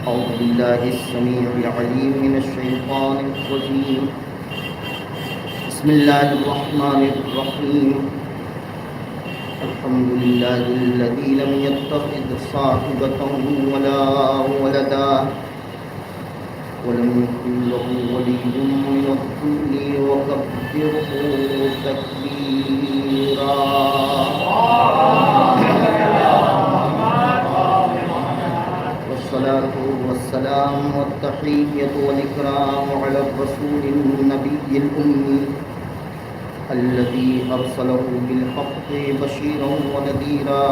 أعوذ بالله السميع العليم من الشيطان الرجيم. بسم الله الرحمن الرحيم. الحمد لله الذي لم يتخذ صاحبة ولا ولدا ولم يكن له ولي من الذل وكبره تكبيرا. والصلاة والسلام والتحية والإكرام على الرسول النبي الأمي الذي أرسله بالحق بشيرا ونذيرا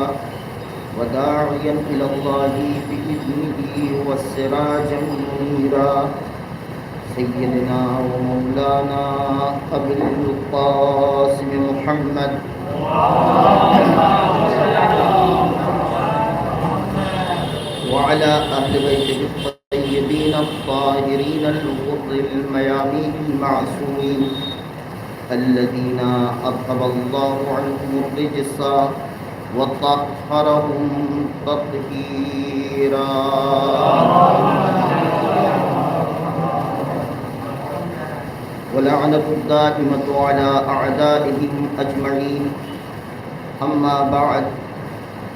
وداعيا إلى الله بإذنه وسراجا منيرا سيدنا ومولانا أبي القاسم محمد وعلى أهل بيته الطيبين الطاهرين الغر الميامين المعصومين الذين أذهب الله عنهم الرجس وطهرهم تطهيرا. ولعنة الدائمة على أعدائهم أجمعين. أما بعد،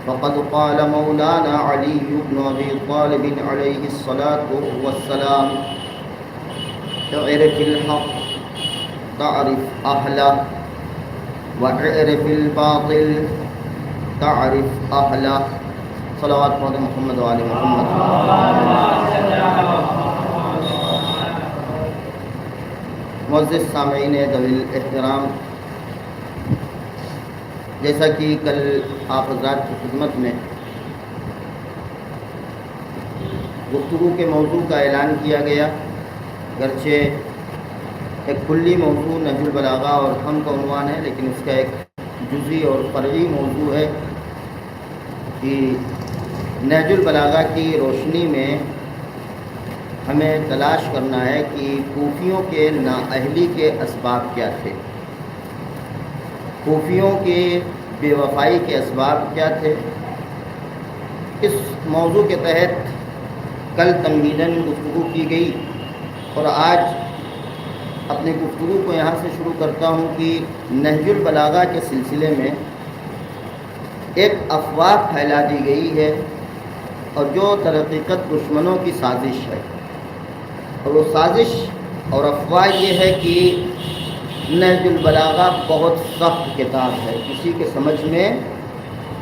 فقد قال مولانا علي بن أبي طالب عليه الصلاة والسلام: اعرف الحق تعرف أهله واعرف الباطل تعرف أهله. صلوات محمد وآل محمد. معزز سامعین ذوی الاحترام، جیسا کہ کل آپ حضرات کی خدمت میں گفتگو کے موضوع کا اعلان کیا گیا، گرچہ ایک کلی موضوع نہج البلاغہ اور ہم کا عنوان ہے، لیکن اس کا ایک جزئی اور فرعی موضوع ہے کہ نہج البلاغہ کی روشنی میں ہمیں تلاش کرنا ہے کہ کوفیوں کے نااہلی کے اسباب کیا تھے، کوفیوں کے بے وفائی کے اسباب کیا تھے. اس موضوع کے تحت کل تمہیداً گفتگو کی گئی، اور آج اپنی گفتگو کو یہاں سے شروع کرتا ہوں کہ نہج البلاغہ کے سلسلے میں ایک افواہ پھیلا دی گئی ہے، اور جو در حقیقت دشمنوں کی سازش ہے، اور وہ سازش اور افواہ یہ ہے کہ نہج البلاغہ بہت سخت کتاب ہے، کسی کے سمجھ میں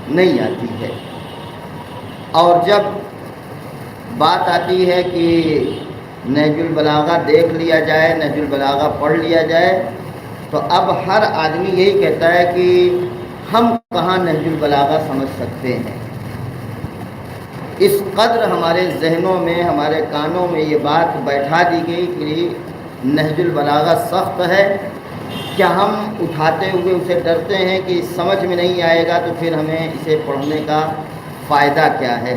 نہیں آتی ہے. اور جب بات آتی ہے کہ نہج البلاغہ دیکھ لیا جائے، نہج البلاغہ پڑھ لیا جائے، تو اب ہر آدمی یہی کہتا ہے کہ ہم کہاں نہج البلاغہ سمجھ سکتے ہیں. اس قدر ہمارے ذہنوں میں، ہمارے کانوں میں یہ بات بیٹھا دی گئی کہ نہج البلاغہ سخت ہے، کیا ہم اٹھاتے ہوئے اسے ڈرتے ہیں کہ سمجھ میں نہیں آئے گا تو پھر ہمیں اسے پڑھنے کا فائدہ کیا ہے.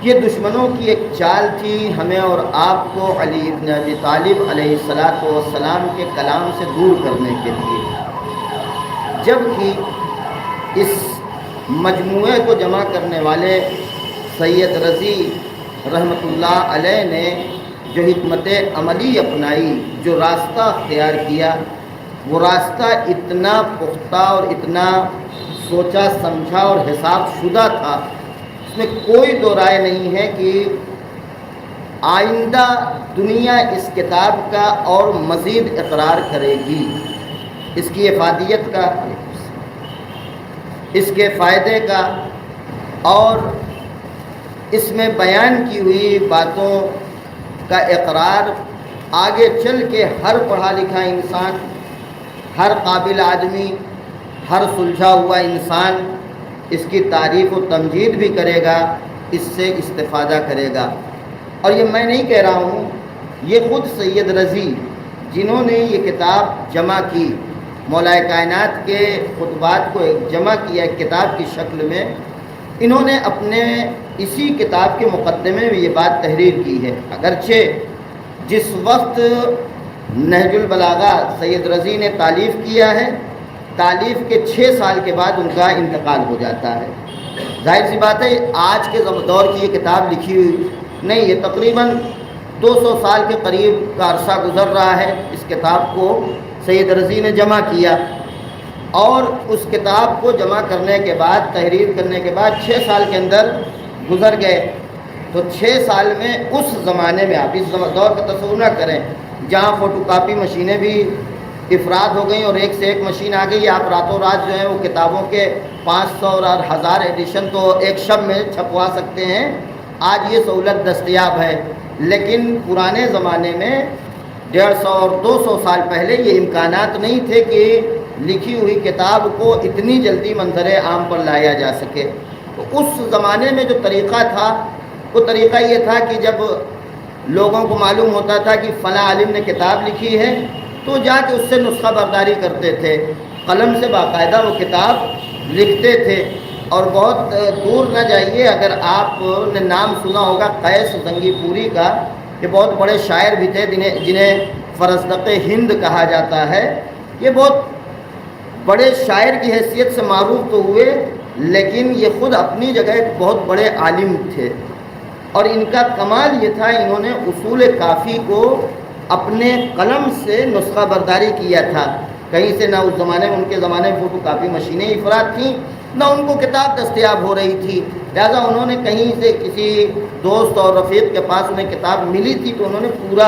یہ دشمنوں کی ایک چال تھی ہمیں اور آپ کو علی ابن ابی طالب علیہ السلام کے کلام سے دور کرنے کے لیے، جبکہ اس مجموعے کو جمع کرنے والے سید رضی رحمۃ اللہ علیہ نے جو حکمت عملی اپنائی، جو راستہ اختیار کیا، وہ راستہ اتنا پختہ اور اتنا سوچا سمجھا اور حساب شدہ تھا، اس میں کوئی دو رائے نہیں ہے کہ آئندہ دنیا اس کتاب کا اور مزید اقرار کرے گی، اس کی افادیت کا، اس کے فائدے کا، اور اس میں بیان کی ہوئی باتوں کا اقرار آگے چل کے ہر پڑھا لکھا انسان، ہر قابل آدمی، ہر سلجھا ہوا انسان اس کی تعریف و تمجید بھی کرے گا، اس سے استفادہ کرے گا. اور یہ میں نہیں کہہ رہا ہوں، یہ خود سید رضی جنہوں نے یہ کتاب جمع کی، مولا کائنات کے خطبات کو جمع کیا ایک کتاب کی شکل میں، انہوں نے اپنے اسی کتاب کے مقدمے میں یہ بات تحریر کی ہے. اگرچہ جس وقت نہج البلاغہ سید رضی نے تالیف کیا ہے، تالیف کے 6 سال کے بعد ان کا انتقال ہو جاتا ہے. ظاہر سی بات ہے آج کے دور کی یہ کتاب لکھی ہوئی نہیں، یہ تقریباً 200 سال کے قریب کا عرصہ گزر رہا ہے اس کتاب کو سید رضی نے جمع کیا، اور اس کتاب کو جمع کرنے کے بعد، تحریر کرنے کے بعد 6 سال کے اندر گزر گئے۔ تو 6 سال میں اس زمانے میں، آپ اس دور کا تصور نہ کریں جہاں فوٹو کاپی مشینیں بھی افراد ہو گئیں اور ایک سے ایک مشین آ گئی، آپ راتوں رات جو ہے وہ کتابوں کے 500 اور 1000 ایڈیشن تو ایک شب میں چھپوا سکتے ہیں۔ آج یہ سہولت دستیاب ہے، لیکن پرانے زمانے میں 150 اور 200 سال پہلے یہ امکانات نہیں تھے کہ لکھی ہوئی کتاب کو اتنی جلدی منظر عام پر لایا جا سکے۔ تو اس زمانے میں جو طریقہ تھا وہ طریقہ یہ تھا کہ جب لوگوں کو معلوم ہوتا تھا کہ فلاں عالم نے کتاب لکھی ہے تو جا کے اس سے نسخہ برداری کرتے تھے، قلم سے باقاعدہ وہ کتاب لکھتے تھے۔ اور بہت دور نہ جائیے، اگر آپ نے نام سنا ہوگا قیس زنگی پوری کا، یہ بہت بڑے شاعر بھی تھے جنہیں فرزدق ہند کہا جاتا ہے۔ یہ بہت بڑے شاعر کی حیثیت سے معروف تو ہوئے، لیکن یہ خود اپنی جگہ ایک بہت بڑے عالم تھے، اور ان کا کمال یہ تھا انہوں نے اصول کافی کو اپنے قلم سے نسخہ برداری کیا تھا۔ کہیں سے نہ اس زمانے میں، ان کے زمانے میں فوٹو کاپی مشینیں افراد تھیں، نہ ان کو کتاب دستیاب ہو رہی تھی، لہذا انہوں نے کہیں سے کسی دوست اور رفیق کے پاس انہیں کتاب ملی تھی تو انہوں نے پورا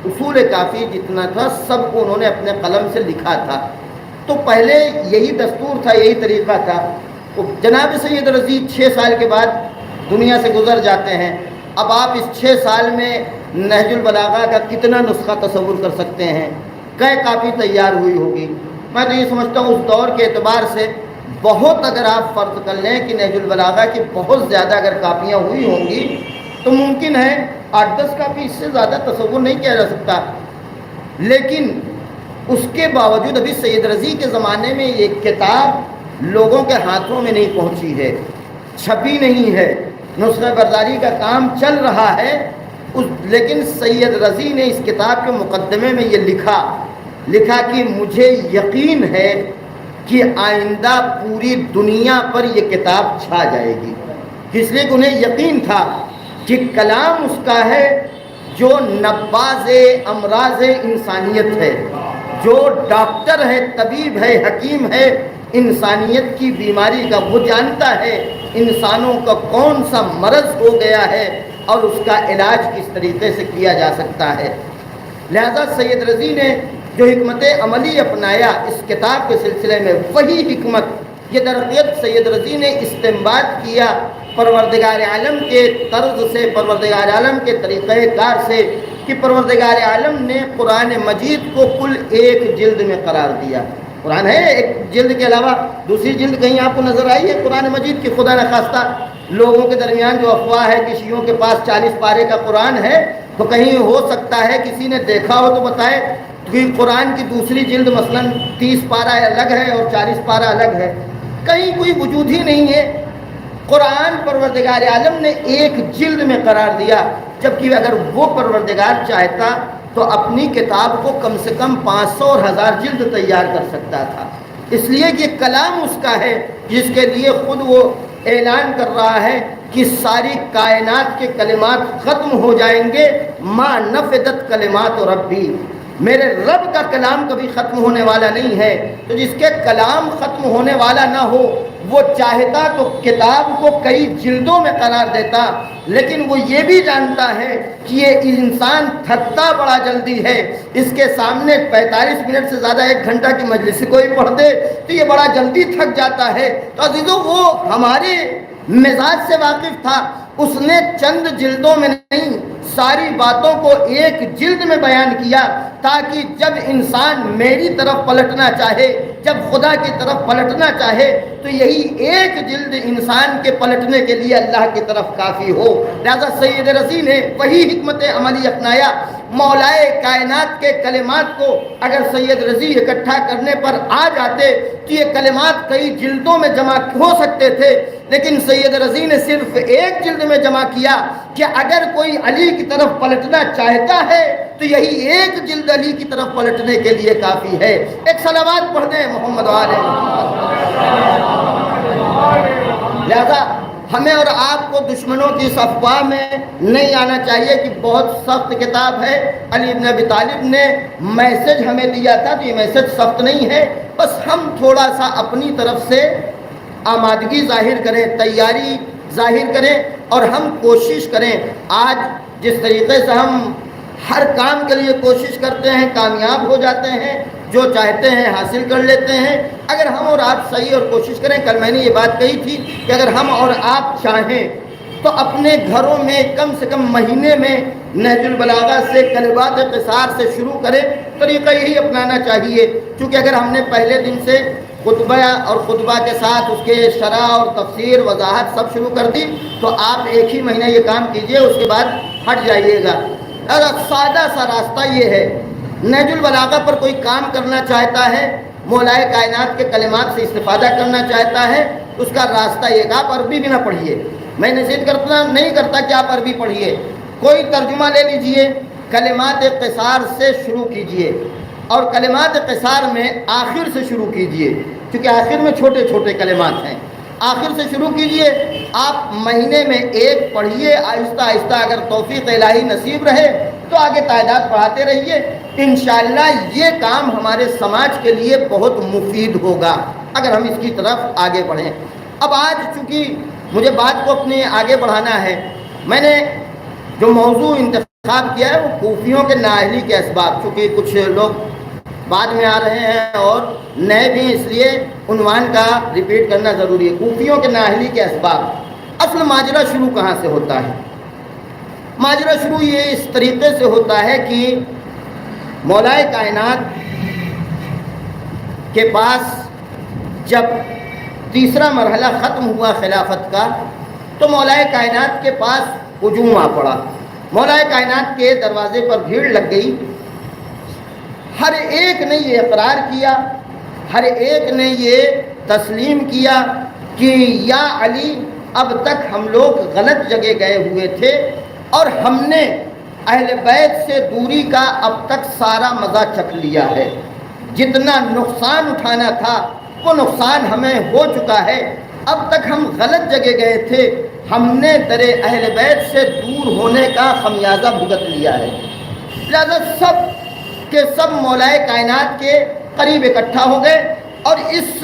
اصول کافی جتنا تھا سب کو انہوں نے اپنے قلم سے لکھا تھا۔ تو پہلے یہی دستور تھا، یہی طریقہ تھا۔ جناب سید رضی 6 سال کے بعد دنیا سے گزر جاتے ہیں۔ اب آپ اس 6 سال میں نہج البلاغہ کا کتنا نسخہ تصور کر سکتے ہیں؟ کئے کاپی تیار ہوئی ہوگی؟ میں تو یہ سمجھتا ہوں اس دور کے اعتبار سے بہت، اگر آپ فرض کر لیں کہ نہج البلاغہ کی بہت زیادہ اگر کاپیاں ہوئی ہوں گی تو ممکن ہے 8-10 کاپی، اس سے زیادہ تصور نہیں کیا جا سکتا۔ لیکن اس کے باوجود ابھی سید رضی کے زمانے میں یہ کتاب لوگوں کے ہاتھوں میں نہیں پہنچی ہے، چھپی نہیں ہے، نسخہ برداری کا کام چل رہا ہے، لیکن سید رضی نے اس کتاب کے مقدمے میں یہ لکھا کہ مجھے یقین ہے کہ آئندہ پوری دنیا پر یہ کتاب چھا جائے گی، اس لیے کہ انہیں یقین تھا کہ کلام اس کا ہے جو نباز امراض انسانیت ہے، جو ڈاکٹر ہے، طبیب ہے، حکیم ہے انسانیت کی بیماری کا، وہ جانتا ہے انسانوں کا کون سا مرض ہو گیا ہے اور اس کا علاج کس طریقے سے کیا جا سکتا ہے۔ لہذا سید رضی نے جو حکمت عملی اپنایا اس کتاب کے سلسلے میں، وہی حکمت، یہ درقیت سید رضی نے استنباط کیا پروردگار عالم کے طرز سے، پروردگار عالم کے طریقہ کار سے، کہ پروردگار عالم نے قرآن مجید کو کل ایک جلد میں قرار دیا۔ قرآن ہے ایک جلد کے علاوہ دوسری جلد کہیں آپ کو نظر آئی ہے قرآن مجید کی؟ خدا نخواستہ لوگوں کے درمیان جو افواہ ہے کہ شیعوں کے پاس 40 پارے کا قرآن ہے، تو کہیں ہو سکتا ہے کسی نے دیکھا ہو تو بتائے کہ قرآن کی دوسری جلد مثلا 30 پارہ الگ ہے اور 40 پارہ الگ ہے، کہیں کوئی وجود ہی نہیں ہے۔ قرآن پروردگار عالم نے ایک جلد میں قرار دیا، جبکہ اگر وہ پروردگار چاہتا تو اپنی کتاب کو کم سے کم 500 اور 1000 جلد تیار کر سکتا تھا، اس لیے کہ کلام اس کا ہے جس کے لیے خود وہ اعلان کر رہا ہے کہ ساری کائنات کے کلمات ختم ہو جائیں گے، ما نفدت کلمات ربی، میرے رب کا کلام کبھی ختم ہونے والا نہیں ہے۔ تو جس کے کلام ختم ہونے والا نہ ہو وہ چاہتا تو کتاب کو کئی جلدوں میں قرار دیتا، لیکن وہ یہ بھی جانتا ہے کہ یہ انسان تھکتا بڑا جلدی ہے، اس کے سامنے 45 منٹ سے زیادہ 1 گھنٹہ کی مجلس کوئی پڑھ دے تو یہ بڑا جلدی تھک جاتا ہے۔ تو عزیزو وہ ہمارے مزاج سے واقف تھا، اس نے چند جلدوں میں نہیں ساری باتوں کو ایک جلد میں بیان کیا، تاکہ جب انسان میری طرف پلٹنا چاہے، جب خدا کی طرف پلٹنا چاہے تو یہی ایک جلد انسان کے پلٹنے کے لیے اللہ کی طرف کافی ہو۔ لہذا سید رضی نے وہی حکمت عملی اپنایا۔ مولائے کائنات کے کلمات کو اگر سید رضی اکٹھا کرنے پر آ جاتے تو یہ کلمات کئی جلدوں میں جمع ہو سکتے تھے، لیکن سید رضی نے صرف ایک جلد میں جمع کیا کہ اگر کوئی علی کی طرف پلٹنا چاہتا ہے تو یہی ایک جلد علی کی طرف پلٹنے کے لیے کافی ہے۔ ایک صلوات پڑھ دیں محمد علیہ۔ لہذا ہمیں اور آپ کو دشمنوں کی اس افواہ میں نہیں آنا چاہیے کہ بہت سخت کتاب ہے، علی بن ابی طالب نے میسج ہمیں دیا تھا، تو یہ میسج سخت نہیں ہے، بس ہم تھوڑا سا اپنی طرف سے آمادگی ظاہر کریں، تیاری ظاہر کریں، اور ہم کوشش کریں۔ آج جس طریقے سے ہم ہر کام کے لیے کوشش کرتے ہیں، کامیاب ہو جاتے ہیں، جو چاہتے ہیں حاصل کر لیتے ہیں، اگر ہم اور آپ صحیح اور کوشش کریں، کل میں نے یہ بات کہی تھی کہ اگر ہم اور آپ چاہیں تو اپنے گھروں میں کم سے کم مہینے میں نہج البلاغہ سے کلمات قصار سے شروع کریں۔ طریقہ یہی اپنانا چاہیے، کیونکہ اگر ہم نے پہلے دن سے خطبہ اور خطبہ کے ساتھ اس کے شرح اور تفسیر وضاحت سب شروع کر دی تو آپ ایک ہی مہینہ یہ کام کیجئے، اس کے بعد ہٹ جائیے گا۔ سادہ سا راستہ یہ ہے، نہج البلاغہ پر کوئی کام کرنا چاہتا ہے، مولائے کائنات کے کلمات سے استفادہ کرنا چاہتا ہے، اس کا راستہ یہ کہ آپ عربی بھی نہ پڑھیے۔ میں نصیحت نہیں کرتا کہ آپ عربی پڑھیے، کوئی ترجمہ لے لیجئے، کلمات قصار سے شروع کیجئے، اور کلمات قصار میں آخر سے شروع کیجئے، کیونکہ آخر میں چھوٹے چھوٹے کلمات ہیں، آخر سے شروع کیجئے۔ آپ مہینے میں ایک پڑھیے، آہستہ آہستہ اگر توفیق الہی نصیب رہے تو آگے تعداد بڑھاتے رہیے۔ انشاءاللہ یہ کام ہمارے سماج کے لیے بہت مفید ہوگا اگر ہم اس کی طرف آگے بڑھیں۔ اب آج چونکہ مجھے بات کو اپنے آگے بڑھانا ہے، میں نے جو موضوع انتخاب کیا ہے وہ کوفیوں کے نااہلی کے اسباب، چونکہ کچھ لوگ بعد میں آ رہے ہیں اور نئے بھی، اس لیے عنوان کا ریپیٹ کرنا ضروری ہے۔ کوفیوں کے نااہلی کے اسباب۔ اصل ماجرا شروع کہاں سے ہوتا ہے؟ ماجرا شروع یہ اس طریقے سے ہوتا ہے کہ مولائے کائنات کے پاس جب تیسرا مرحلہ ختم ہوا خلافت کا تو مولائے کائنات کے پاس ہجوم آ پڑا، مولائے کائنات کے دروازے پر بھیڑ لگ گئی۔ ہر ایک نے یہ اقرار کیا، ہر ایک نے یہ تسلیم کیا کہ یا علی، اب تک ہم لوگ غلط جگہ گئے ہوئے تھے اور ہم نے اہل بیت سے دوری کا اب تک سارا مزہ چکھ لیا ہے، جتنا نقصان اٹھانا تھا وہ نقصان ہمیں ہو چکا ہے، اب تک ہم غلط جگہ گئے تھے، ہم نے در اہل بیت سے دور ہونے کا خمیازہ بھگت لیا ہے۔ لہذا سب کے سب مولائے کائنات کے قریب اکٹھا ہو گئے، اور اس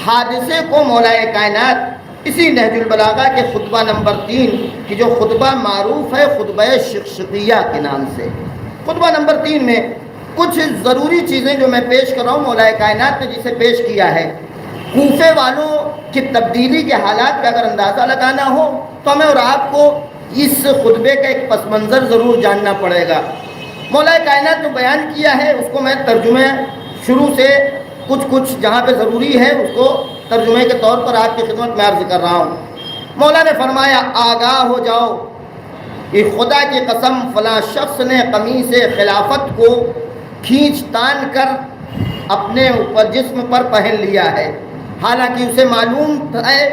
حادثے کو مولائے کائنات اسی نہج البلاغہ کے خطبہ نمبر 3 کی جو خطبہ معروف ہے خطبہ شقشقیہ کے نام سے، خطبہ نمبر 3 میں کچھ ضروری چیزیں جو میں پیش کر رہا ہوں مولائے کائنات نے جسے پیش کیا ہے۔ کوفے والوں کی تبدیلی کے حالات کا اگر اندازہ لگانا ہو تو ہمیں اور آپ کو اس خطبے کا ایک پس منظر ضرور جاننا پڑے گا۔ مولائے کائنات جو بیان کیا ہے اس کو میں ترجمے شروع سے کچھ جہاں پہ ضروری ہے اس کو ترجمے کے طور پر آپ کی خدمت میں عرض کر رہا ہوں۔ مولا نے فرمایا، آگاہ ہو جاؤ کہ خدا کی قسم فلاں شخص نے قمیص خلافت کو کھینچ تان کر اپنے اوپر جسم پر پہن لیا ہے، حالانکہ اسے معلوم ہے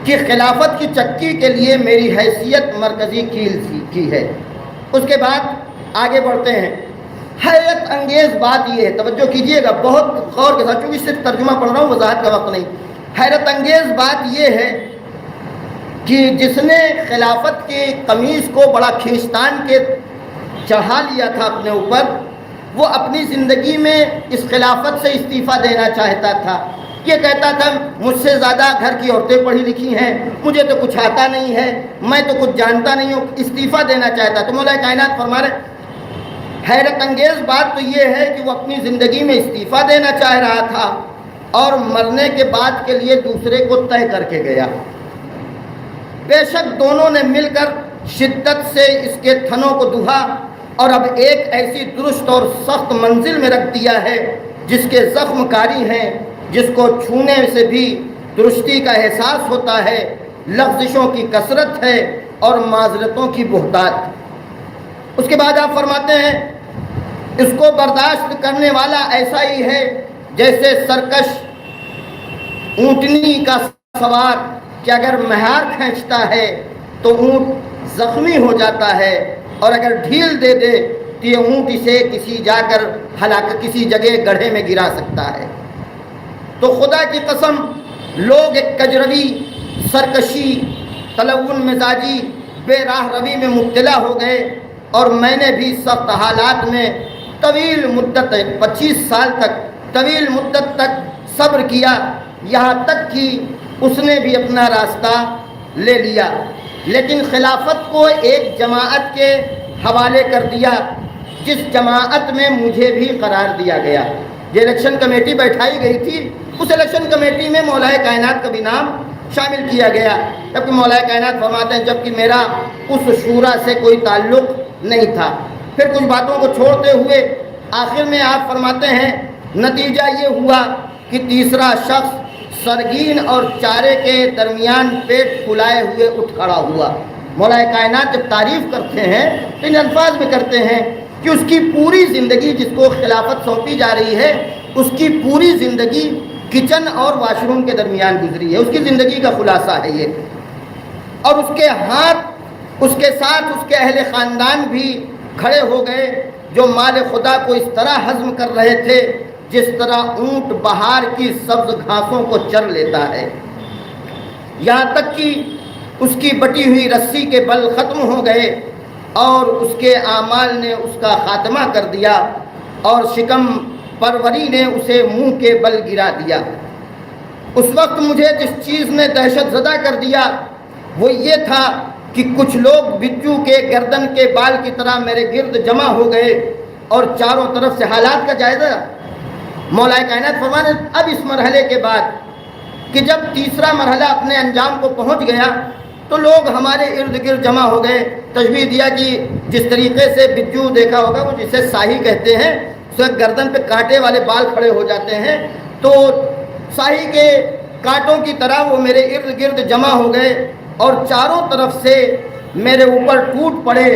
کہ خلافت کی چکی کے لیے میری حیثیت مرکزی کیل کی ہے۔ اس کے بعد آگے بڑھتے ہیں۔ حیرت انگیز بات یہ ہے، توجہ کیجئے گا بہت غور کے ساتھ، چونکہ صرف ترجمہ پڑھ رہا ہوں، وضاحت کا وقت نہیں۔ حیرت انگیز بات یہ ہے کہ جس نے خلافت کی قمیص کو بڑا کھینچتان کے چڑھا لیا تھا اپنے اوپر، وہ اپنی زندگی میں اس خلافت سے استعفیٰ دینا چاہتا تھا۔ یہ کہتا تھا مجھ سے زیادہ گھر کی عورتیں پڑھی لکھی ہیں، مجھے تو کچھ آتا نہیں ہے، میں تو کچھ جانتا نہیں ہوں، استعفیٰ دینا چاہتا۔ تو مولا کائنات فرما رہے حیرت انگیز بات تو یہ ہے کہ وہ اپنی زندگی میں استعفیٰ دینا چاہ رہا تھا اور مرنے کے بعد کے لیے دوسرے کو طے کر کے گیا۔ بے شک دونوں نے مل کر شدت سے اس کے تھنوں کو دہا اور اب ایک ایسی درست اور سخت منزل میں رکھ دیا ہے جس کے زخم کاری ہیں، جس کو چھونے سے بھی درستی کا احساس ہوتا ہے، لغزشوں کی کثرت ہے اور معذرتوں کی بہتات۔ اس کے بعد آپ فرماتے ہیں اس کو برداشت کرنے والا ایسا ہی ہے جیسے سرکش اونٹنی کا سوار کہ اگر مہار کھینچتا ہے تو اونٹ زخمی ہو جاتا ہے اور اگر ڈھیل دے دے تو یہ اونٹ اسے کسی جگہ گڑھے میں گرا سکتا ہے۔ تو خدا کی قسم لوگ ایک کجروی، سرکشی تلون مزاجی بے راہ روی میں مبتلا ہو گئے، اور میں نے بھی سخت حالات میں طویل مدت 25 سال تک طویل مدت تک صبر کیا، یہاں تک کہ اس نے بھی اپنا راستہ لے لیا، لیکن خلافت کو ایک جماعت کے حوالے کر دیا جس جماعت میں مجھے بھی قرار دیا گیا۔ یہ الیکشن کمیٹی بیٹھائی گئی تھی، اس الیکشن کمیٹی میں مولا کائنات کا بھی نام شامل کیا گیا، جبکہ مولا کائنات فرماتے ہیں جبکہ میرا اس شورا سے کوئی تعلق نہیں تھا۔ پھر کچھ باتوں کو چھوڑتے ہوئے آخر میں آپ فرماتے ہیں نتیجہ یہ ہوا کہ تیسرا شخص سرگین اور چارے کے درمیان پیٹ پھلائے ہوئے اٹھ کھڑا ہوا۔ مولا کائنات جب تعریف کرتے ہیں تو ان الفاظ میں کرتے ہیں کہ اس کی پوری زندگی جس کو خلافت سونپی جا رہی ہے، اس کی پوری زندگی کچن اور واش روم کے درمیان گزری ہے، اس کی زندگی کا خلاصہ ہے یہ۔ اور اس کے ہاتھ، اس کے ساتھ اس کے اہل خاندان بھی کھڑے ہو گئے جو مال خدا کو اس طرح ہضم کر رہے تھے جس طرح اونٹ بہار کی سبز گھاسوں کو چر لیتا ہے، یہاں تک کہ اس کی بٹی ہوئی رسی کے بل ختم ہو گئے اور اس کے اعمال نے اس کا خاتمہ کر دیا، اور شکم پروری نے اسے منہ کے بل گرا دیا۔ اس وقت مجھے جس چیز نے دہشت زدہ کر دیا وہ یہ تھا کہ کچھ لوگ بچو کے گردن کے بال کی طرح میرے گرد جمع ہو گئے اور چاروں طرف سے حالات کا جائزہ۔ مولا کائنات فرمانے اب اس مرحلے کے بعد کہ جب تیسرا مرحلہ اپنے انجام کو پہنچ گیا تو لوگ ہمارے ارد گرد جمع ہو گئے۔ تشبیہ دیا کہ جس طریقے سے بچو دیکھا ہوگا وہ جسے ساہی کہتے ہیں، اس وقت گردن پہ کانٹے والے بال کھڑے ہو جاتے ہیں، تو ساہی کے کانٹوں کی طرح وہ میرے ارد گرد جمع ہو گئے اور چاروں طرف سے میرے اوپر ٹوٹ پڑے،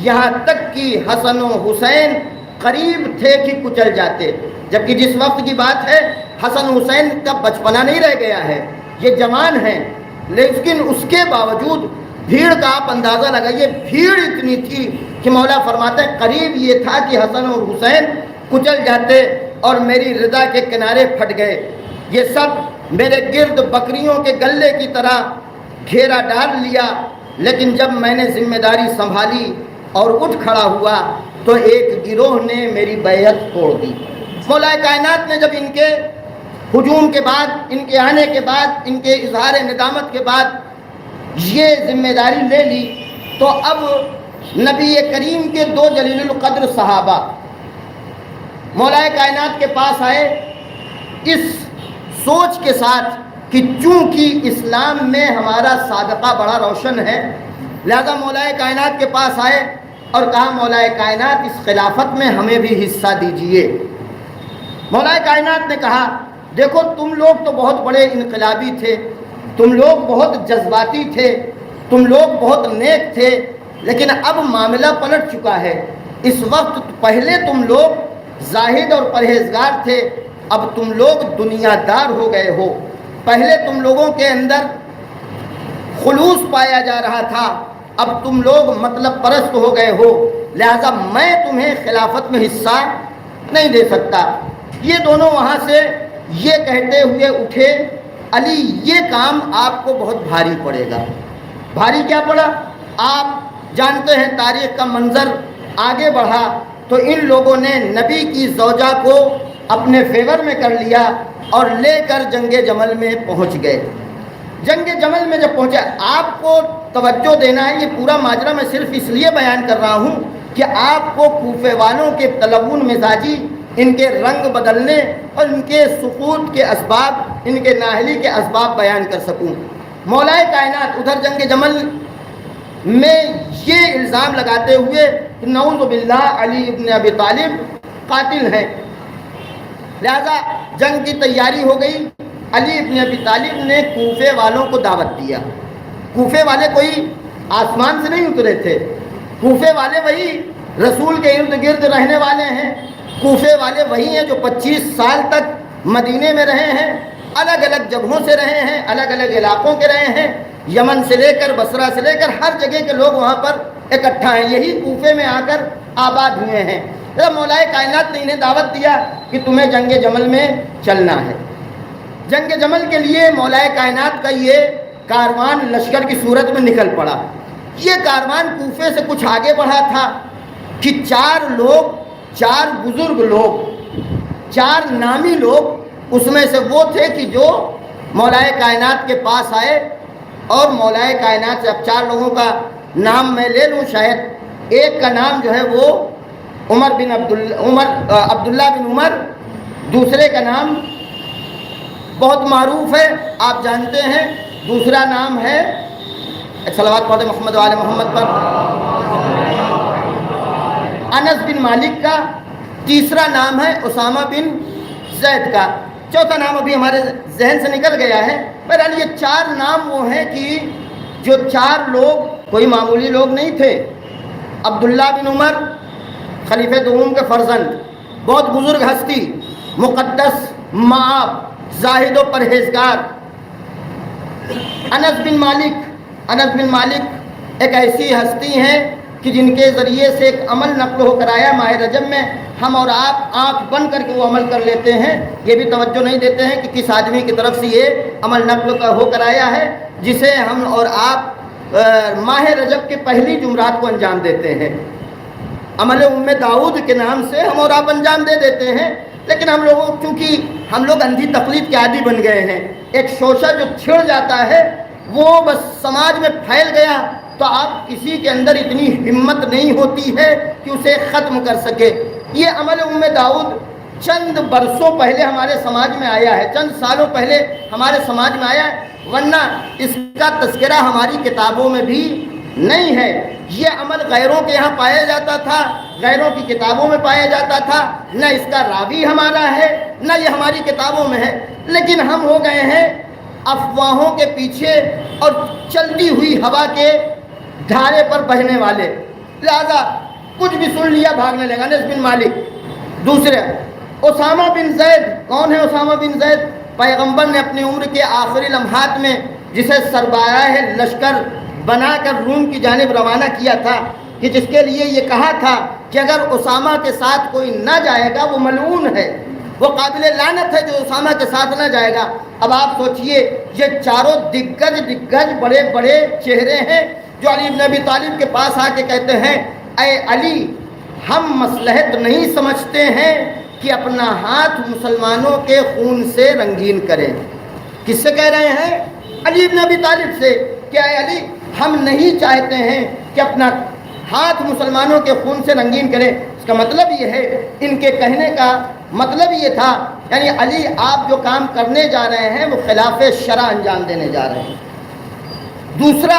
یہاں تک کہ حسن و حسین قریب تھے کہ کچل جاتے۔ جبکہ جس وقت کی بات ہے حسن حسین کا بچپنا نہیں رہ گیا ہے، یہ جوان ہیں، لیکن اس کے باوجود بھیڑ کا آپ اندازہ لگائیے، بھیڑ اتنی تھی کہ مولا فرماتے ہیں قریب یہ تھا کہ حسن اور حسین کچل جاتے اور میری رضا کے کنارے پھٹ گئے۔ یہ سب میرے گرد بکریوں کے گلے کی طرح گھیرا ڈال لیا، لیکن جب میں نے ذمہ داری سنبھالی اور اٹھ کھڑا ہوا تو ایک گروہ نے میری بیعت توڑ دی۔ مولا کائنات نے جب ان کے ہجوم کے بعد، ان کے آنے کے بعد، ان کے اظہار ندامت کے بعد یہ ذمہ داری لے لی تو اب نبی کریم کے دو جلیل القدر صحابہ مولا کائنات کے پاس آئے اس سوچ کے ساتھ کہ چونکہ اسلام میں ہمارا سابقہ بڑا روشن ہے، لہذا مولا کائنات کے پاس آئے اور کہا مولا کائنات اس خلافت میں ہمیں بھی حصہ دیجئے۔ مولا کائنات نے کہا دیکھو تم لوگ تو بہت بڑے انقلابی تھے، تم لوگ بہت جذباتی تھے، تم لوگ بہت نیک تھے، لیکن اب معاملہ پلٹ چکا ہے۔ اس وقت پہلے تم لوگ زاہد اور پرہیزگار تھے، اب تم لوگ دنیا دار ہو گئے ہو۔ پہلے تم لوگوں کے اندر خلوص پایا جا رہا تھا، اب تم لوگ مطلب پرست ہو گئے ہو، لہذا میں تمہیں خلافت میں حصہ نہیں دے سکتا۔ یہ دونوں وہاں سے یہ کہتے ہوئے اٹھے علی یہ کام آپ کو بہت بھاری پڑے گا۔ بھاری کیا پڑا؟ آپ جانتے ہیں تاریخ کا منظر آگے بڑھا تو ان لوگوں نے نبی کی زوجہ کو اپنے فیور میں کر لیا اور لے کر جنگ جمل میں پہنچ گئے۔ جنگ جمل میں جب پہنچے، آپ کو توجہ دینا ہے، یہ پورا ماجرا میں صرف اس لیے بیان کر رہا ہوں کہ آپ کو کوفے والوں کے تلون مزاجی، ان کے رنگ بدلنے اور ان کے سقوط کے اسباب، ان کے نااہلی کے اسباب بیان کر سکوں۔ مولا کائنات ادھر جنگ جمل میں یہ الزام لگاتے ہوئے کہ نعوذ باللہ علی ابن ابی طالب قاتل ہیں، لہذا جنگ کی تیاری ہو گئی۔ علی ابن ابی طالب نے کوفے والوں کو دعوت دیا۔ کوفے والے کوئی آسمان سے نہیں اترے تھے، کوفے والے وہی رسول کے ارد گرد رہنے والے ہیں، کوفے والے وہی ہیں جو 25 سال تک مدینے میں رہے ہیں، الگ الگ جگہوں سے رہے ہیں، الگ الگ علاقوں کے رہے ہیں، یمن سے لے کر بصرہ سے لے کر ہر جگہ کے لوگ وہاں پر اکٹھا ہیں، یہی کوفے میں آ کر آباد ہوئے ہیں۔ مولا کائنات نے انہیں دعوت دیا کہ تمہیں جنگ جمل میں چلنا ہے۔ جنگ جمل کے لیے مولا کائنات کا یہ کاروان لشکر کی صورت میں نکل پڑا۔ یہ کاروان کوفے سے کچھ آگے بڑھا تھا کہ چار بزرگ لوگ، چار نامی لوگ، اس میں سے وہ تھے کہ جو مولا کائنات کے پاس آئے، اور مولا کائنات سے اب 4 لوگوں کا نام میں لے لوں شاید۔ ایک کا نام جو ہے وہ عبداللہ بن عمر، دوسرے کا نام بہت معروف ہے، آپ جانتے ہیں، دوسرا نام ہے، صلوات پڑھتے محمد وآل محمد پر، انس بن مالک کا، تیسرا نام ہے اسامہ بن زید کا، چوتھا نام ابھی ہمارے ذہن سے نکل گیا ہے۔ بہرحال یہ 4 نام وہ ہیں کہ جو 4 لوگ کوئی معمولی لوگ نہیں تھے۔ عبداللہ بن عمر خلیفہ دوم کے فرزند، بہت بزرگ ہستی، مقدس مآب، زاہد و پرہیزگار۔ انس بن مالک ایک ایسی ہستی ہیں کہ جن کے ذریعے سے ایک عمل نقل ہو کر آیا ماہ رجب میں، ہم اور آپ آنکھ بند کر کے وہ عمل کر لیتے ہیں، یہ بھی توجہ نہیں دیتے ہیں کہ کس آدمی کی طرف سے یہ عمل نقل ہو کر آیا ہے، جسے ہم اور آپ ماہ رجب کے پہلی جمعرات کو انجام دیتے ہیں۔ عمل داؤد کے نام سے ہم اور آپ انجام دے دیتے ہیں، لیکن چونکہ ہم لوگ اندھی تقلید کے عادی بن گئے ہیں، ایک شوشہ جو چھڑ جاتا ہے وہ بس سماج میں پھیل گیا تو آپ کسی کے اندر اتنی ہمت نہیں ہوتی ہے کہ اسے ختم کر سکے۔ یہ عمل داؤد چند برسوں پہلے ہمارے سماج میں آیا ہے، چند سالوں پہلے ہمارے سماج میں آیا ہے، ورنہ اس کا تذکرہ ہماری کتابوں میں بھی نہیں ہے۔ یہ عمل غیروں کے یہاں پایا جاتا تھا، غیروں کی کتابوں میں پایا جاتا تھا، نہ اس کا راوی ہمارا ہے نہ یہ ہماری کتابوں میں ہے، لیکن ہم ہو گئے ہیں افواہوں کے پیچھے اور چلتی ہوئی ہوا کے دھارے پر بہنے والے، لہذا کچھ بھی سن لیا بھاگنے لگا۔ انس بن مالک، دوسرے اسامہ بن زید۔ کون ہے اسامہ بن زید؟ پیغمبر نے اپنی عمر کے آخری لمحات میں جسے سربراہ لشکر بنا کر روم کی جانب روانہ کیا تھا، کہ جس کے لیے یہ کہا تھا کہ اگر اسامہ کے ساتھ کوئی نہ جائے گا وہ ملعون ہے، وہ قابل لعنت ہے جو اسامہ کے ساتھ نہ جائے گا۔ اب آپ سوچئے یہ چاروں دگگج بڑے بڑے چہرے ہیں جو علی بن ابی طالب کے پاس آ کے کہتے ہیں، اے علی، ہم مصلحت نہیں سمجھتے ہیں کہ اپنا ہاتھ مسلمانوں کے خون سے رنگین کریں۔ کس سے کہہ رہے ہیں؟ علی بن ابی طالب سے، کہ اے علی، ہم نہیں چاہتے ہیں کہ اپنا ہاتھ مسلمانوں کے خون سے رنگین کریں۔ اس کا مطلب یہ ہے، ان کے کہنے کا مطلب یہ تھا، یعنی علی آپ جو کام کرنے جا رہے ہیں وہ خلاف شرع انجام دینے جا رہے ہیں۔ دوسرا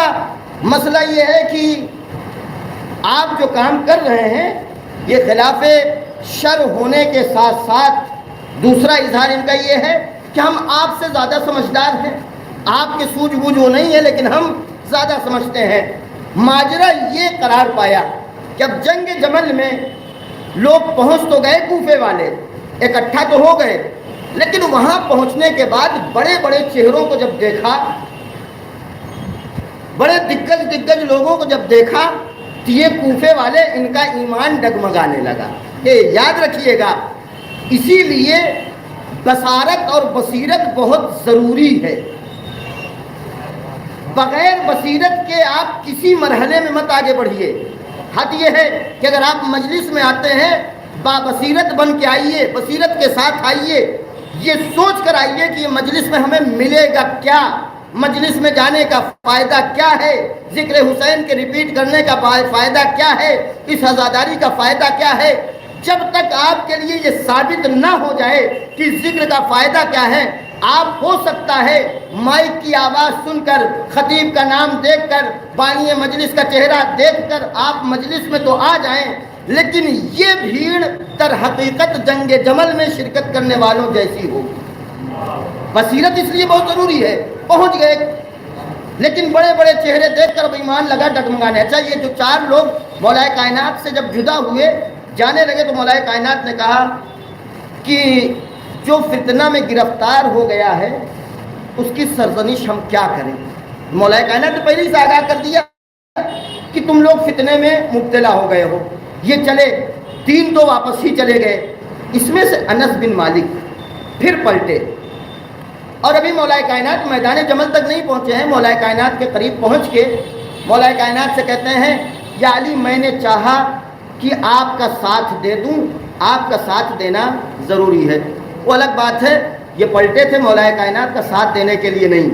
مسئلہ یہ ہے کہ آپ جو کام کر رہے ہیں یہ خلاف شرع ہونے کے ساتھ ساتھ دوسرا اظہار ان کا یہ ہے کہ ہم آپ سے زیادہ سمجھدار ہیں، آپ کے سوجھ بوجھ وہ نہیں ہے لیکن ہم زیادہ سمجھتے ہیں۔ ماجرا یہ قرار پایا کہ اب جنگ جمل میں لوگ پہنچ تو گئے، کوفے والے اکٹھا تو ہو گئے، لیکن وہاں پہنچنے کے بعد بڑے بڑے چہروں کو جب دیکھا، بڑے دگگج لوگوں کو جب دیکھا تو یہ کوفے والے، ان کا ایمان ڈگمگانے لگا۔ کہ یاد رکھیے گا، اسی لیے بصارت اور بصیرت بہت ضروری ہے۔ بغیر بصیرت کے آپ کسی مرحلے میں مت آگے بڑھیے۔ حد یہ ہے کہ اگر آپ مجلس میں آتے ہیں با بصیرت بن کے آئیے، بصیرت کے ساتھ آئیے، یہ سوچ کر آئیے کہ یہ مجلس میں ہمیں ملے گا کیا، مجلس میں جانے کا فائدہ کیا ہے، ذکر حسین کے ریپیٹ کرنے کا فائدہ کیا ہے، اس عزاداری کا فائدہ کیا ہے۔ جب تک آپ کے لیے یہ ثابت نہ ہو جائے کہ ذکر کا فائدہ کیا ہے، آپ ہو سکتا ہے مائک کی آواز سن کر، خطیب کا نام دیکھ کر، بانی مجلس کا چہرہ دیکھ کر آپ مجلس میں تو آ جائیں، لیکن یہ بھیڑ در حقیقت جنگ جمل میں شرکت کرنے والوں جیسی ہو۔ بصیرت اس لیے بہت ضروری ہے۔ پہنچ گئے لیکن بڑے بڑے چہرے دیکھ کر ایمان لگا ڈگمگانے۔ اچھا، یہ جو 4 لوگ مولا کائنات سے جب جدا ہوئے جانے لگے تو مولا کائنات نے کہا کہ جو فتنہ میں گرفتار ہو گیا ہے اس کی سرزنش ہم کیا کریں۔ مولا کائنات نے پہلے سے آگاہ کر دیا کہ تم لوگ فتنے میں مبتلا ہو گئے ہو۔ یہ چلے 3 تو واپس ہی چلے گئے، اس میں سے انس بن مالک پھر پلٹے اور ابھی مولا کائنات میدان جمل تک نہیں پہنچے ہیں، مولا کائنات کے قریب پہنچ کے مولا کائنات سے کہتے ہیں یا علی میں نے چاہا کہ آپ کا ساتھ دے دوں، آپ کا ساتھ دینا ضروری ہے۔ وہ الگ بات ہے، یہ پلٹے تھے مولا کائنات کا ساتھ دینے کے لیے نہیں،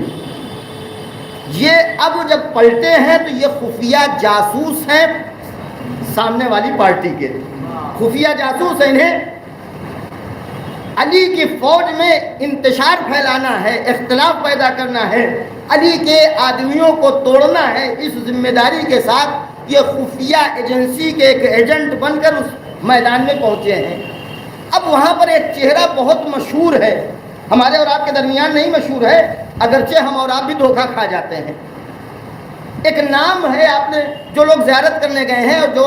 یہ اب جب پلٹے ہیں تو یہ خفیہ جاسوس ہیں سامنے والی پارٹی کے، خفیہ جاسوس ہیں، انہیں علی کی فوج میں انتشار پھیلانا ہے، اختلاف پیدا کرنا ہے، علی کے آدمیوں کو توڑنا ہے، اس ذمہ داری کے ساتھ یہ خفیہ ایجنسی کے ایک ایجنٹ بن کر اس میدان میں پہنچے ہیں۔ اب وہاں پر ایک چہرہ بہت مشہور ہے، ہمارے اور آپ کے درمیان نہیں مشہور ہے، اگرچہ ہم اور آپ بھی دھوکہ کھا جاتے ہیں۔ ایک نام ہے، آپ نے جو لوگ زیارت کرنے گئے ہیں اور جو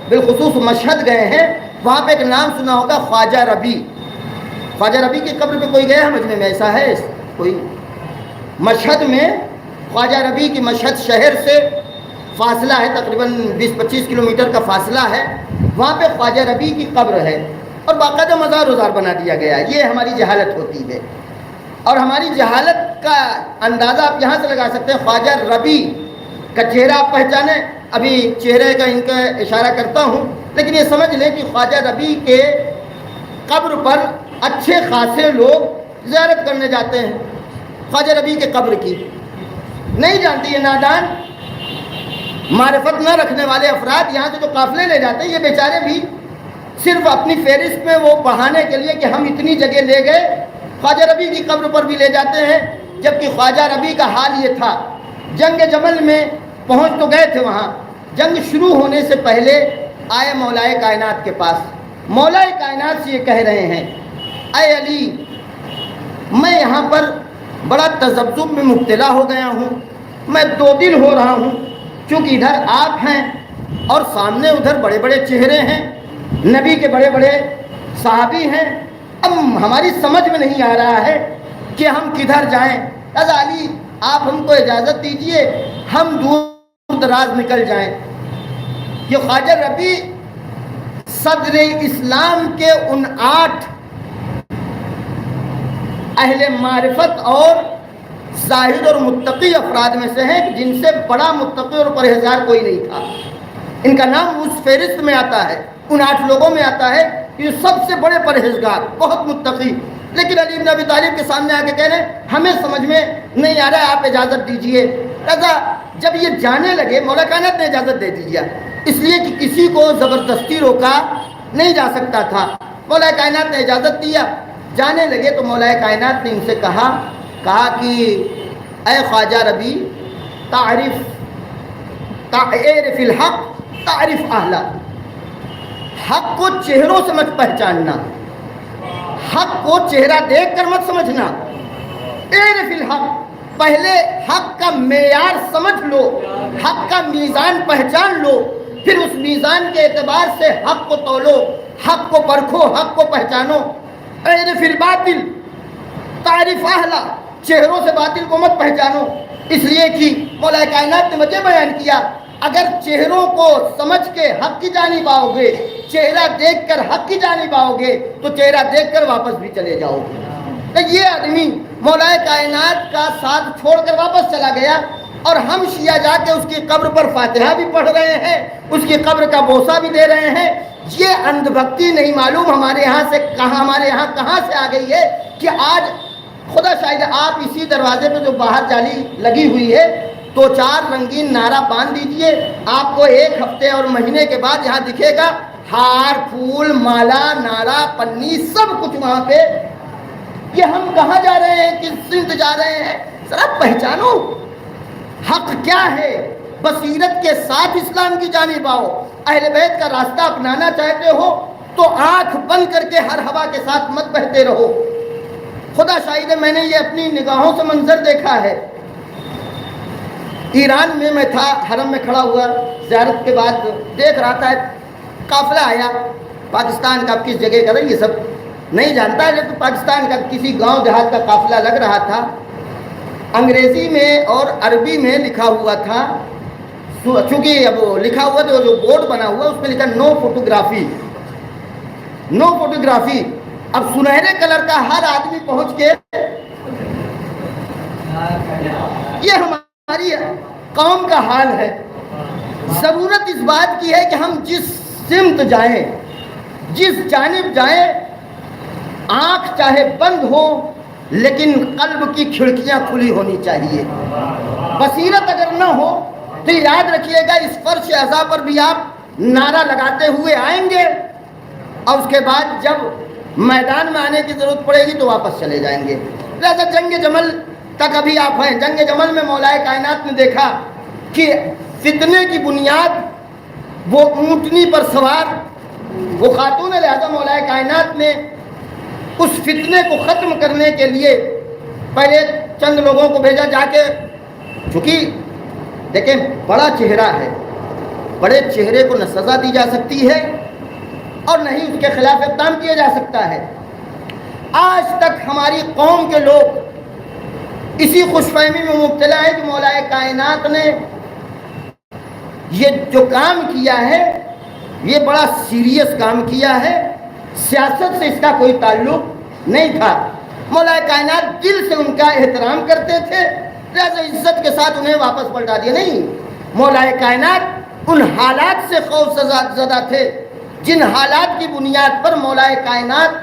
بالخصوص مشہد گئے ہیں وہاں پہ ایک نام سنا ہوگا، خواجہ ربیع۔ خواجہ ربیع کی قبر پہ کوئی گیا مجمع میں؟ ایسا ہے کوئی؟ مشہد میں خواجہ ربیع کی مشہد شہر سے فاصلہ ہے، تقریباً 20-25 کلومیٹر کا فاصلہ ہے، وہاں پہ خواجہ ربیع کی قبر ہے اور باقاعدہ مزار وزار بنا دیا گیا۔ یہ ہماری جہالت ہوتی ہے، اور ہماری جہالت کا اندازہ آپ یہاں سے لگا سکتے ہیں۔ خواجہ ربیع کا چہرہ آپ پہچانے، ابھی چہرے کا ان کا اشارہ کرتا ہوں، لیکن یہ سمجھ لیں کہ خواجہ ربیع کے قبر پر اچھے خاصے لوگ زیارت کرنے جاتے ہیں۔ خواجہ ربیع کے قبر کی نہیں جانتی یہ نادان معرفت نہ رکھنے والے افراد یہاں سے جو قافلے لے جاتے ہیں، یہ بیچارے بھی صرف اپنی فہرست میں وہ بہانے کے لیے کہ ہم اتنی جگہ لے گئے، خواجہ ربیع کی قبر پر بھی لے جاتے ہیں، جبکہ خواجہ ربیع کا حال یہ تھا، جنگ جمل میں پہنچ تو گئے تھے، وہاں جنگ شروع ہونے سے پہلے آئے مولا کائنات کے پاس، مولا کائنات سے یہ کہہ رہے ہیں اے علی میں یہاں پر بڑا تذبذب میں مبتلا ہو گیا ہوں، میں دو دل ہو رہا ہوں، چونکہ ادھر آپ ہیں اور سامنے ادھر بڑے بڑے چہرے ہیں، نبی کے بڑے بڑے صحابی ہیں، اب ہماری سمجھ میں نہیں آ رہا ہے کہ ہم کدھر جائیں۔ لہذا علی آپ ہم کو اجازت دیجئے ہم دور دراز نکل جائیں۔ یہ خواجہ ربیع صدر اسلام کے ان 8 اہل معرفت اور زاہد اور متقی افراد میں سے ہیں جن سے بڑا متقی اور پرہیزگار کوئی نہیں تھا۔ ان کا نام اس فہرست میں آتا ہے، ان 8 لوگوں میں آتا ہے کہ سب سے بڑے پرہیزگار، بہت متقی، لیکن علی بن ابی طالب کے سامنے آ کے کہہ رہے ہیں ہمیں سمجھ میں نہیں آ رہا ہے، آپ اجازت دیجئے۔ لہذا جب یہ جانے لگے، مولا کائنات نے اجازت دے دی، اس لیے کہ کسی کو زبردستی روکا نہیں جا سکتا تھا، مولا کائنات نے اجازت دیا، جانے لگے تو مولا کائنات نے ان سے کہا کہ اے خواجہ ربیع تعرف الحق تعرف اہلہ، حق کو چہروں سے مت پہچاننا، حق کو چہرہ دیکھ کر مت سمجھنا، اعرف الحق، پہلے حق کا معیار سمجھ لو، حق کا میزان پہچان لو، پھر اس میزان کے اعتبار سے حق کو تولو، حق کو پرکھو، حق کو پہچانو۔ اعرف الباطل تعرف اہلہ، چہروں سے باطل کو مت پہچانو، اس لیے کہ مولا کائنات نے وجہ بیان کیا اگر چہروں کو سمجھ کے حق کی جانب آؤ گے، چہرہ دیکھ کر حق کی جانب آؤ گے تو چہرہ دیکھ کر واپس بھی چلے جاؤ گے۔ تو یہ آدمی مولا کائنات کا ساتھ چھوڑ کر واپس چلا گیا، اور ہم شیعہ جا کے اس کی قبر پر فاتحہ بھی پڑھ رہے ہیں، اس کی قبر کا بوسہ بھی دے رہے ہیں۔ یہ اندھ بھکتی نہیں معلوم ہمارے یہاں کہاں سے آ گئی ہے کہ آج خدا شاہد آپ اسی دروازے پہ جو باہر جالی لگی ہوئی ہے 2-4 رنگین نعرہ باندھ دیجئے، آپ کو 1 ہفتے اور مہینے کے بعد یہاں دکھے گا ہار پھول مالا نعرہ پنی سب کچھ وہاں پہ۔ یہ ہم کہاں جا رہے ہیں، کس سمت جا رہے ہیں؟ ذرا پہچانو حق کیا ہے، بصیرت کے ساتھ اسلام کی جانب آؤ۔ اہل بیت کا راستہ اپنانا چاہتے ہو تو آنکھ بند کر کے ہر ہوا کے ساتھ مت بہتے رہو۔ خدا شاہد ہے میں نے یہ اپنی نگاہوں سے منظر دیکھا ہے۔ ایران میں تھا، حرم میں کھڑا ہوا، زیارت کے بعد دیکھ رہا تھا قافلہ آیا پاکستان کا، کس جگہ کا یہ سب نہیں جانتا ہے، لیکن پاکستان کا کسی گاؤں دیہات کا قافلہ لگ رہا تھا۔ انگریزی میں اور عربی میں لکھا ہوا تھا، چونکہ اب لکھا ہوا تو جو بورڈ بنا ہوا اس پہ لکھا نو فوٹوگرافی، نو فوٹوگرافی۔ اب سنہرے کلر کا ہر آدمی پہنچ کے یہ ہماری قوم کا حال ہے۔ ضرورت اس بات کی ہے کہ ہم جس سمت جائیں، جس جانب جائیں، آنکھ چاہے بند ہو لیکن قلب کی کھڑکیاں کھلی ہونی چاہیے۔ بصیرت اگر نہ ہو تو یاد رکھیے گا اس فرش اعضاء پر بھی آپ نعرہ لگاتے ہوئے آئیں گے اور اس کے بعد جب میدان میں آنے کی ضرورت پڑے گی تو واپس چلے جائیں گے۔ لہذا جنگ جمل تک ابھی آپ ہیں۔ جنگ جمل میں مولا کائنات نے دیکھا کہ فتنے کی بنیاد وہ اونٹنی پر سوار وہ خاتون، لہذا مولا کائنات نے اس فتنے کو ختم کرنے کے لیے پہلے چند لوگوں کو بھیجا جا کے، چونکہ دیکھیں بڑا چہرہ ہے، بڑے چہرے کو نہ سزا دی جا سکتی ہے اور نہ ہی اس کے خلاف اقدام کیا جا سکتا ہے۔ آج تک ہماری قوم کے لوگ اسی خوش فہمی میں مبتلا ہے کہ مولا کائنات نے یہ جو کام کیا ہے یہ بڑا سیریس کام کیا ہے، سیاست سے اس کا کوئی تعلق نہیں تھا۔ مولا کائنات دل سے ان کا احترام کرتے تھے، لہذا عزت کے ساتھ انہیں واپس پلٹا دیا۔ نہیں، مولا کائنات ان حالات سے خوف زدہ تھے جن حالات کی بنیاد پر مولا کائنات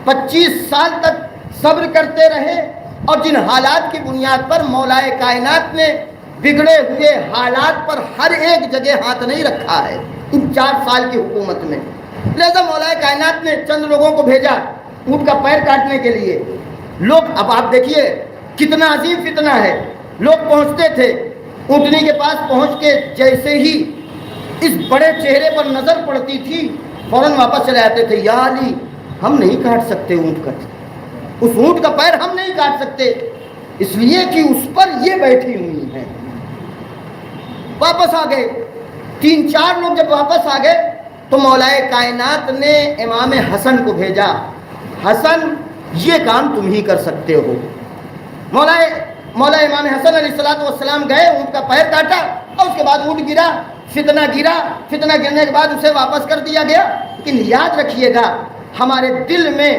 25 سال تک صبر کرتے رہے اور جن حالات کی بنیاد پر مولا کائنات نے بگڑے ہوئے حالات پر ہر ایک جگہ ہاتھ نہیں رکھا ہے ان 4 سال کی حکومت میں۔ لہذا مولا کائنات نے چند لوگوں کو بھیجا اونٹ کا پیر کاٹنے کے لیے۔ لوگ، اب آپ دیکھیے کتنا عظیم فتنہ ہے، لوگ پہنچتے تھے اونٹنی کے پاس، پہنچ کے جیسے ہی اس بڑے چہرے پر نظر پڑتی تھی فوراً واپس چلے آتے تھے۔ یا علی، ہم نہیں کاٹ سکتے اونٹ کا، اس اونٹ کا پیر ہم نہیں کاٹ سکتے، اس لیے کہ اس پر یہ بیٹھی ہوئی ہیں۔ واپس آ گئے، 3-4 لوگ جب واپس آ گئے تو مولا کائنات نے امام حسن کو بھیجا، حسن یہ کام تم ہی کر سکتے ہو۔ مولا امام حسن علیہ السلام گئے، اونٹ کا پیر کاٹا اور اس کے بعد اونٹ گرا، فتنہ گرنے کے بعد اسے واپس کر دیا گیا۔ لیکن یاد رکھیے گا ہمارے دل میں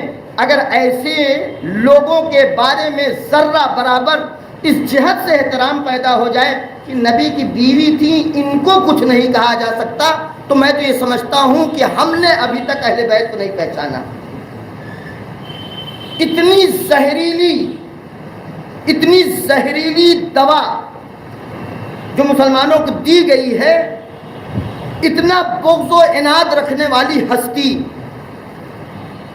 اگر ایسے لوگوں کے بارے میں ذرہ برابر اس جہت سے احترام پیدا ہو جائے کہ نبی کی بیوی تھی، ان کو کچھ نہیں کہا جا سکتا، تو میں تو یہ سمجھتا ہوں کہ ہم نے ابھی تک اہل بیت کو نہیں پہچانا۔ اتنی زہریلی دوا جو مسلمانوں کو دی گئی ہے، اتنا بغض و عناد رکھنے والی ہستی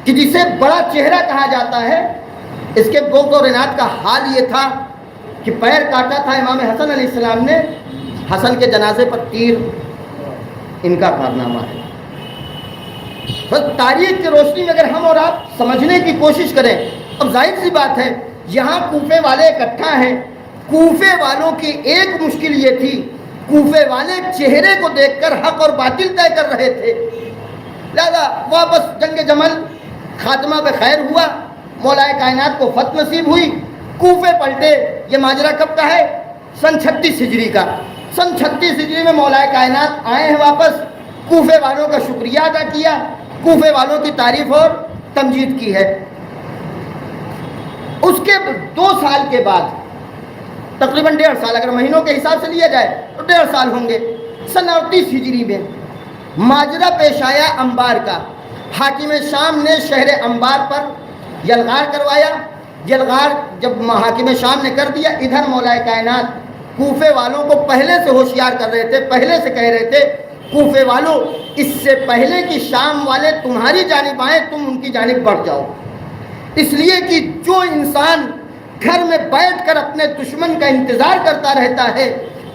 کہ جسے بڑا چہرہ کہا جاتا ہے، اس کے بغض اور عناد کا حال یہ تھا کہ پیر کاٹا تھا امام حسن علیہ السلام نے، حسن کے جنازے پر تیر ان کا کارنامہ ہے۔ بس تاریخ کی روشنی میں اگر ہم اور آپ سمجھنے کی کوشش کریں، اب ظاہر سی بات ہے یہاں کوفے والے اکٹھا ہیں، کوفے والوں کی ایک مشکل یہ تھی، کوفے والے چہرے کو دیکھ کر حق اور باطل طے کر رہے تھے۔ لہذا واپس جنگ جمل خاتمہ بخیر ہوا، مولا کائنات کو فتح نصیب ہوئی، کوفے پلٹے۔ یہ ماجرا کب کا ہے؟ سن 36 ہجری کا۔ سن 36 ہجری میں مولا کائنات آئے ہیں واپس، کوفے والوں کا شکریہ ادا کیا، کوفے والوں کی تعریف اور تمجید کی ہے۔ اس کے 2 سال کے بعد، تقریباً 1.5 سال اگر مہینوں کے حساب سے لیا جائے تو 1.5 سال ہوں گے، سن 38 ہجری میں ماجرا پیش آیا انبار کا۔ حاکم شام نے شہر انبار پر یلغار کروایا۔ یلغار جب حاکم شام نے کر دیا، ادھر مولا کائنات کوفے والوں کو پہلے سے ہوشیار کر رہے تھے، پہلے سے کہہ رہے تھے کوفے والوں اس سے پہلے کہ شام والے تمہاری جانب آئیں تم ان کی جانب بڑھ جاؤ، اس لیے کہ جو انسان گھر میں بیٹھ کر اپنے دشمن کا انتظار کرتا رہتا ہے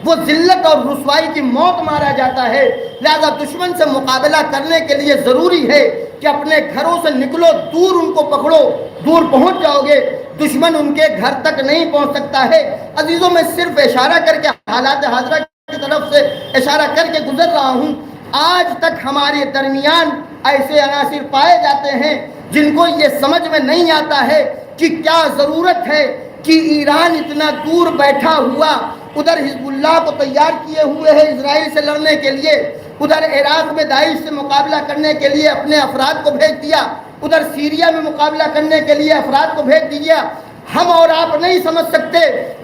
وہ ذلت اور رسوائی کی موت مارا جاتا ہے۔ لہذا دشمن سے مقابلہ کرنے کے لیے ضروری ہے کہ اپنے گھروں سے نکلو، دور ان کو پکڑو، دور پہنچ جاؤ گے، دشمن ان کے گھر تک نہیں پہنچ سکتا ہے۔ عزیزوں، میں صرف اشارہ کر کے حالات حاضرہ کی طرف سے اشارہ کر کے گزر رہا ہوں۔ آج تک ہمارے درمیان ایسے عناصر پائے جاتے ہیں جن کو یہ سمجھ میں نہیں آتا ہے کہ کیا ضرورت ہے کہ ایران اتنا دور بیٹھا ہوا ادھر حزب اللہ کو تیار کیے ہوئے ہے اسرائیل سے لڑنے کے لیے، ادھر عراق میں داعش سے مقابلہ کرنے کے لیے اپنے افراد کو بھیج دیا، ادھر سیریا میں مقابلہ کرنے کے لیے افراد کو بھیج دیا، ہم اور آپ نہیں سمجھ سکتے،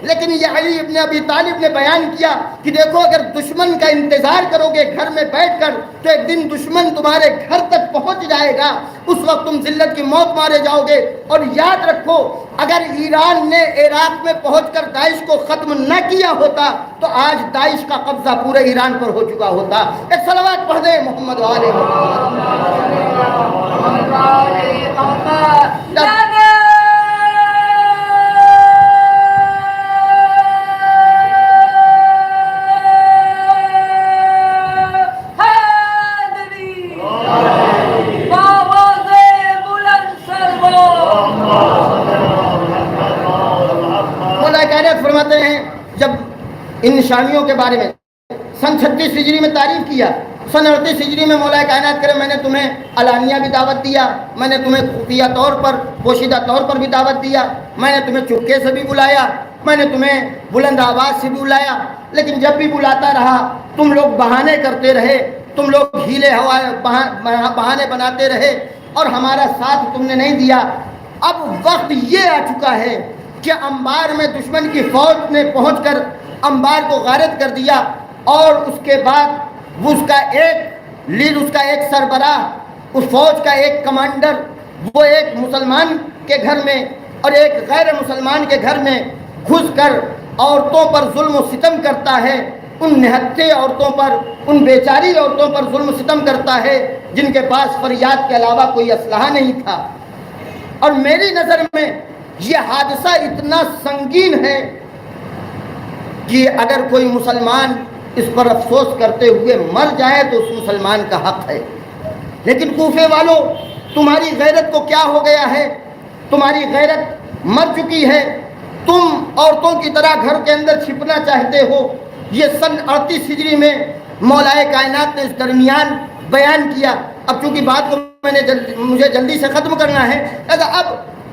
لیکن یہ علی ابن ابی طالب نے بیان کیا کہ دیکھو اگر دشمن کا انتظار کرو گے گھر میں بیٹھ کر تو ایک دن دشمن تمہارے گھر تک پہنچ جائے گا، اس وقت تم ذلت کی موت مارے جاؤ گے۔ اور یاد رکھو اگر ایران نے عراق میں پہنچ کر داعش کو ختم نہ کیا ہوتا تو آج داعش کا قبضہ پورے ایران پر ہو چکا ہوتا۔ ایک صلوات پڑھ دیں محمد والے فرماتے ہیں جب ان نشانیوں کے بارے میں سن 36 ہجری میں تعریف کیا، سن 38 ہجری میں مولا کائنات کرے میں نے تمہیں علانیہ بھی دعوت دیا، میں نے تمہیں خفیہ طور پر پوشیدہ طور پر بھی دعوت دیا، میں نے تمہیں چپکے سے بھی بلایا، میں نے تمہیں بلند آواز سے بھی بلایا، لیکن جب بھی بلاتا رہا تم لوگ بہانے کرتے رہے، تم لوگ ہیلے بہانے بناتے رہے اور ہمارا ساتھ تم نے نہیں دیا۔ اب وقت یہ آ چکا ہے کہ انبار میں دشمن کی فوج نے پہنچ کر انبار کو غارت کر دیا، اور اس کے بعد وہ اس کا ایک لیڈ، اس کا ایک سربراہ، اس فوج کا ایک کمانڈر، وہ ایک مسلمان کے گھر میں اور ایک غیر مسلمان کے گھر میں گھس کر عورتوں پر ظلم و ستم کرتا ہے، ان نہتے عورتوں پر، ان بیچاری عورتوں پر ظلم و ستم کرتا ہے جن کے پاس فریاد کے علاوہ کوئی اسلحہ نہیں تھا۔ اور میری نظر میں یہ حادثہ اتنا سنگین ہے کہ اگر کوئی مسلمان اس پر افسوس کرتے ہوئے مر جائے تو اس مسلمان کا حق ہے، لیکن کوفے والوں تمہاری غیرت کو کیا ہو گیا ہے؟ تمہاری غیرت مر چکی ہے، تم عورتوں کی طرح گھر کے اندر چھپنا چاہتے ہو۔ یہ سن 38 ہجری میں مولا کائنات نے اس درمیان بیان کیا۔ اب چونکہ بات کو مجھے جلدی سے ختم کرنا ہے، اب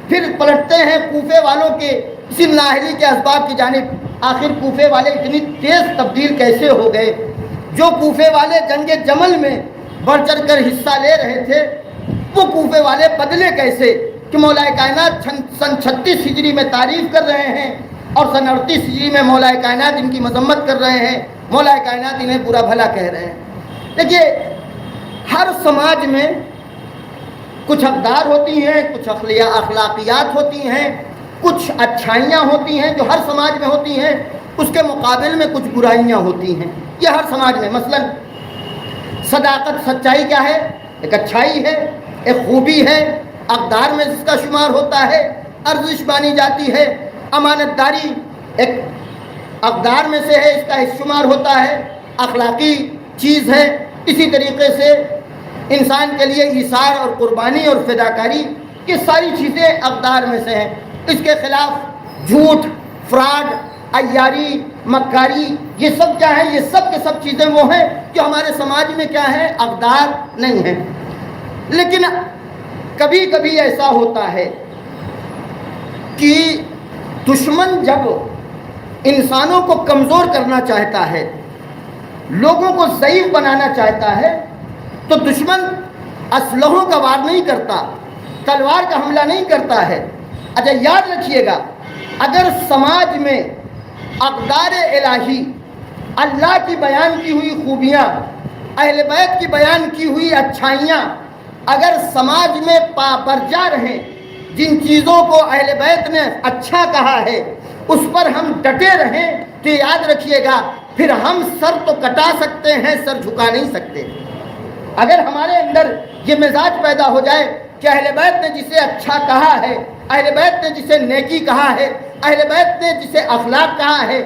پھر پلٹتے ہیں کوفے والوں کے اسی نااہلی کے اسباب کی جانب۔ آخر کوفے والے اتنی تیز تبدیل کیسے ہو گئے؟ جو کوفے والے جنگ جمل میں بڑھ چڑھ کر حصہ لے رہے تھے وہ کوفے والے بدلے کیسے کہ مولا کائنات سن 36 ہجری میں تعریف کر رہے ہیں اور سن 38 ہجری میں مولا کائنات ان کی مذمت کر رہے ہیں، مولا کائنات انہیں برا بھلا کہہ رہے ہیں۔ دیکھیے ہر سماج میں کچھ اقدار ہوتی ہیں، کچھ اخلاقیات ہوتی ہیں، کچھ اچھائیاں ہوتی ہیں جو ہر سماج میں ہوتی ہیں، اس کے مقابل میں کچھ برائیاں ہوتی ہیں، یہ ہر سماج میں۔ مثلا صداقت، سچائی کیا ہے؟ ایک اچھائی ہے، ایک خوبی ہے، اقدار میں جس کا شمار ہوتا ہے، ارزش مانی جاتی ہے۔ امانت داری ایک اقدار میں سے ہے، اس کا شمار ہوتا ہے، اخلاقی چیز ہے۔ اسی طریقے سے انسان کے لیے ایثار اور قربانی اور فداکاری، یہ ساری چیزیں اقدار میں سے ہیں۔ اس کے خلاف جھوٹ، فراڈ، عیاری، مکاری، یہ سب کیا ہے؟ یہ سب کے سب چیزیں وہ ہیں جو ہمارے سماج میں کیا ہے؟ اقدار نہیں ہیں۔ لیکن کبھی کبھی ایسا ہوتا ہے کہ دشمن جب انسانوں کو کمزور کرنا چاہتا ہے، لوگوں کو ضعیف بنانا چاہتا ہے، تو دشمن اسلحوں کا وار نہیں کرتا، تلوار کا حملہ نہیں کرتا ہے۔ اچھا یاد رکھیے گا، اگر سماج میں اقدار الہی، اللہ کی بیان کی ہوئی خوبیاں، اہل بیت کی بیان کی ہوئی اچھائیاں اگر سماج میں پابرجا رہیں، جن چیزوں کو اہل بیت نے اچھا کہا ہے اس پر ہم ڈٹے رہیں، تو یاد رکھیے گا پھر ہم سر تو کٹا سکتے ہیں، سر جھکا نہیں سکتے۔ اگر ہمارے اندر یہ مزاج پیدا ہو جائے کہ اہل بیت نے جسے اچھا کہا ہے، اہل بیت نے جسے نیکی کہا ہے، اہل بیت نے جسے اخلاق کہا ہے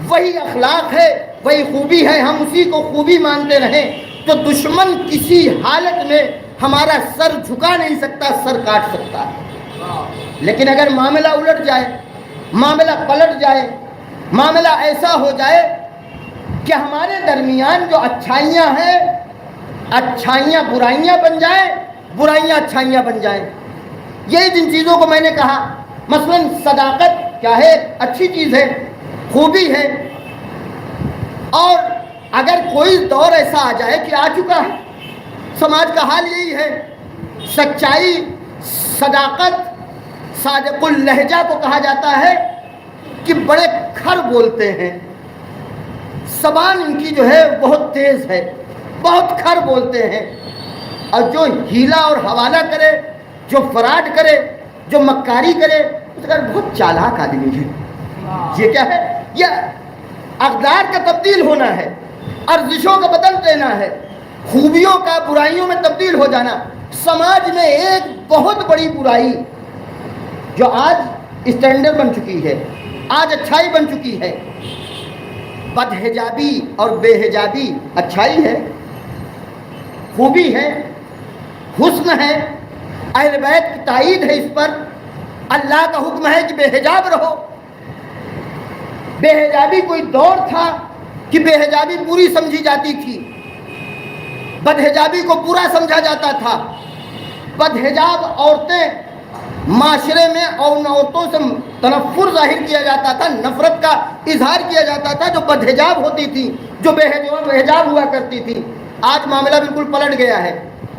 وہی اخلاق ہے، وہی خوبی ہے، ہم اسی کو خوبی مانتے رہیں، تو دشمن کسی حالت میں ہمارا سر جھکا نہیں سکتا، سر کاٹ سکتا ہے۔ لیکن اگر معاملہ الٹ جائے، معاملہ پلٹ جائے، معاملہ ایسا ہو جائے کہ ہمارے درمیان جو اچھائیاں ہیں، اچھائیاں برائیاں بن جائیں، برائیاں اچھائیاں بن جائیں، یہی جن چیزوں کو میں نے کہا، مثلا صداقت کیا ہے؟ اچھی چیز ہے، خوبی ہے۔ اور اگر کوئی دور ایسا آ جائے کہ آ چکا ہے، سماج کا حال یہی ہے، سچائی، صداقت، صادق اللہجہ کو کہا جاتا ہے کہ بڑے کھر بولتے ہیں، زبان ان کی جو ہے بہت تیز ہے، بہت کھر بولتے ہیں، اور جو ہیلا اور حوالہ کرے، جو فراڈ کرے، جو مکاری کرے، اس کا بہت چالاک آدمی ہے۔ یہ کیا ہے؟ یہ اقدار کا تبدیل ہونا ہے، ارزشوں کا بدل دینا ہے، خوبیوں کا برائیوں میں تبدیل ہو جانا۔ سماج میں ایک بہت بڑی برائی جو آج اسٹینڈرڈ بن چکی ہے، آج اچھائی بن چکی ہے، بد حجابی اور بے حجابی اچھائی ہے، خوبی ہے، حسن ہے، اہل بیت کی تائید ہے، اس پر اللہ کا حکم ہے کہ بے حجاب رہو۔ بے حجابی کوئی دور تھا کہ بے حجابی بری سمجھی جاتی تھی، بد حجابی کو برا سمجھا جاتا تھا، بد حجاب عورتیں معاشرے میں اور ان عورتوں سے تنفر ظاہر کیا جاتا تھا، نفرت کا اظہار کیا جاتا تھا جو بد حجاب ہوتی تھی، جو بے حجاب ہوا کرتی تھی۔ آج معاملہ بالکل پلٹ گیا ہے،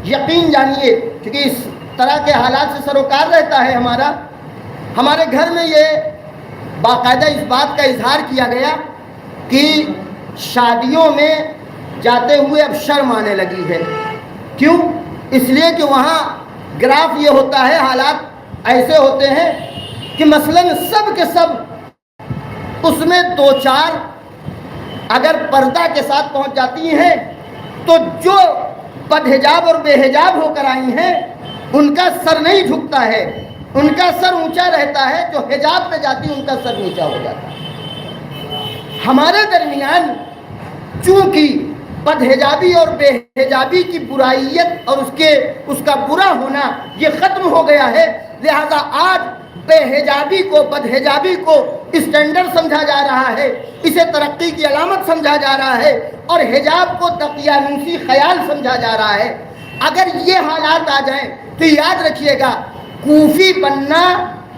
یقین جانیے، کیونکہ اس طرح کے حالات سے سروکار رہتا ہے ہمارے گھر میں یہ باقاعدہ اس بات کا اظہار کیا گیا کہ شادیوں میں جاتے ہوئے اب شرم آنے لگی ہے۔ کیوں؟ اس لیے کہ وہاں گراف یہ ہوتا ہے، حالات ایسے ہوتے ہیں کہ مثلاً سب کے سب اس میں دو چار اگر پردہ کے ساتھ پہنچ جاتی ہیں تو جو بد حجاب اور بے حجاب ہو کر آئی ہیں ان کا سر نہیں جھکتا ہے، ان کا سر اونچا رہتا ہے، جو حجاب پہ جاتی ان کا سر نیچا ہو جاتا ہے۔ ہمارے درمیان چونکہ بد حجابی اور بے حجابی کی برائیت اور اس کا برا ہونا یہ ختم ہو گیا ہے، لہذا آج بے حجابی کو، بد حجابی کو اسٹینڈرڈ سمجھا جا رہا ہے، اسے ترقی کی علامت سمجھا جا رہا ہے، اور حجاب کو دقیانوسی خیال سمجھا جا رہا ہے۔ اگر یہ حالات آ جائیں تو یاد رکھیے گا، کوفی بننا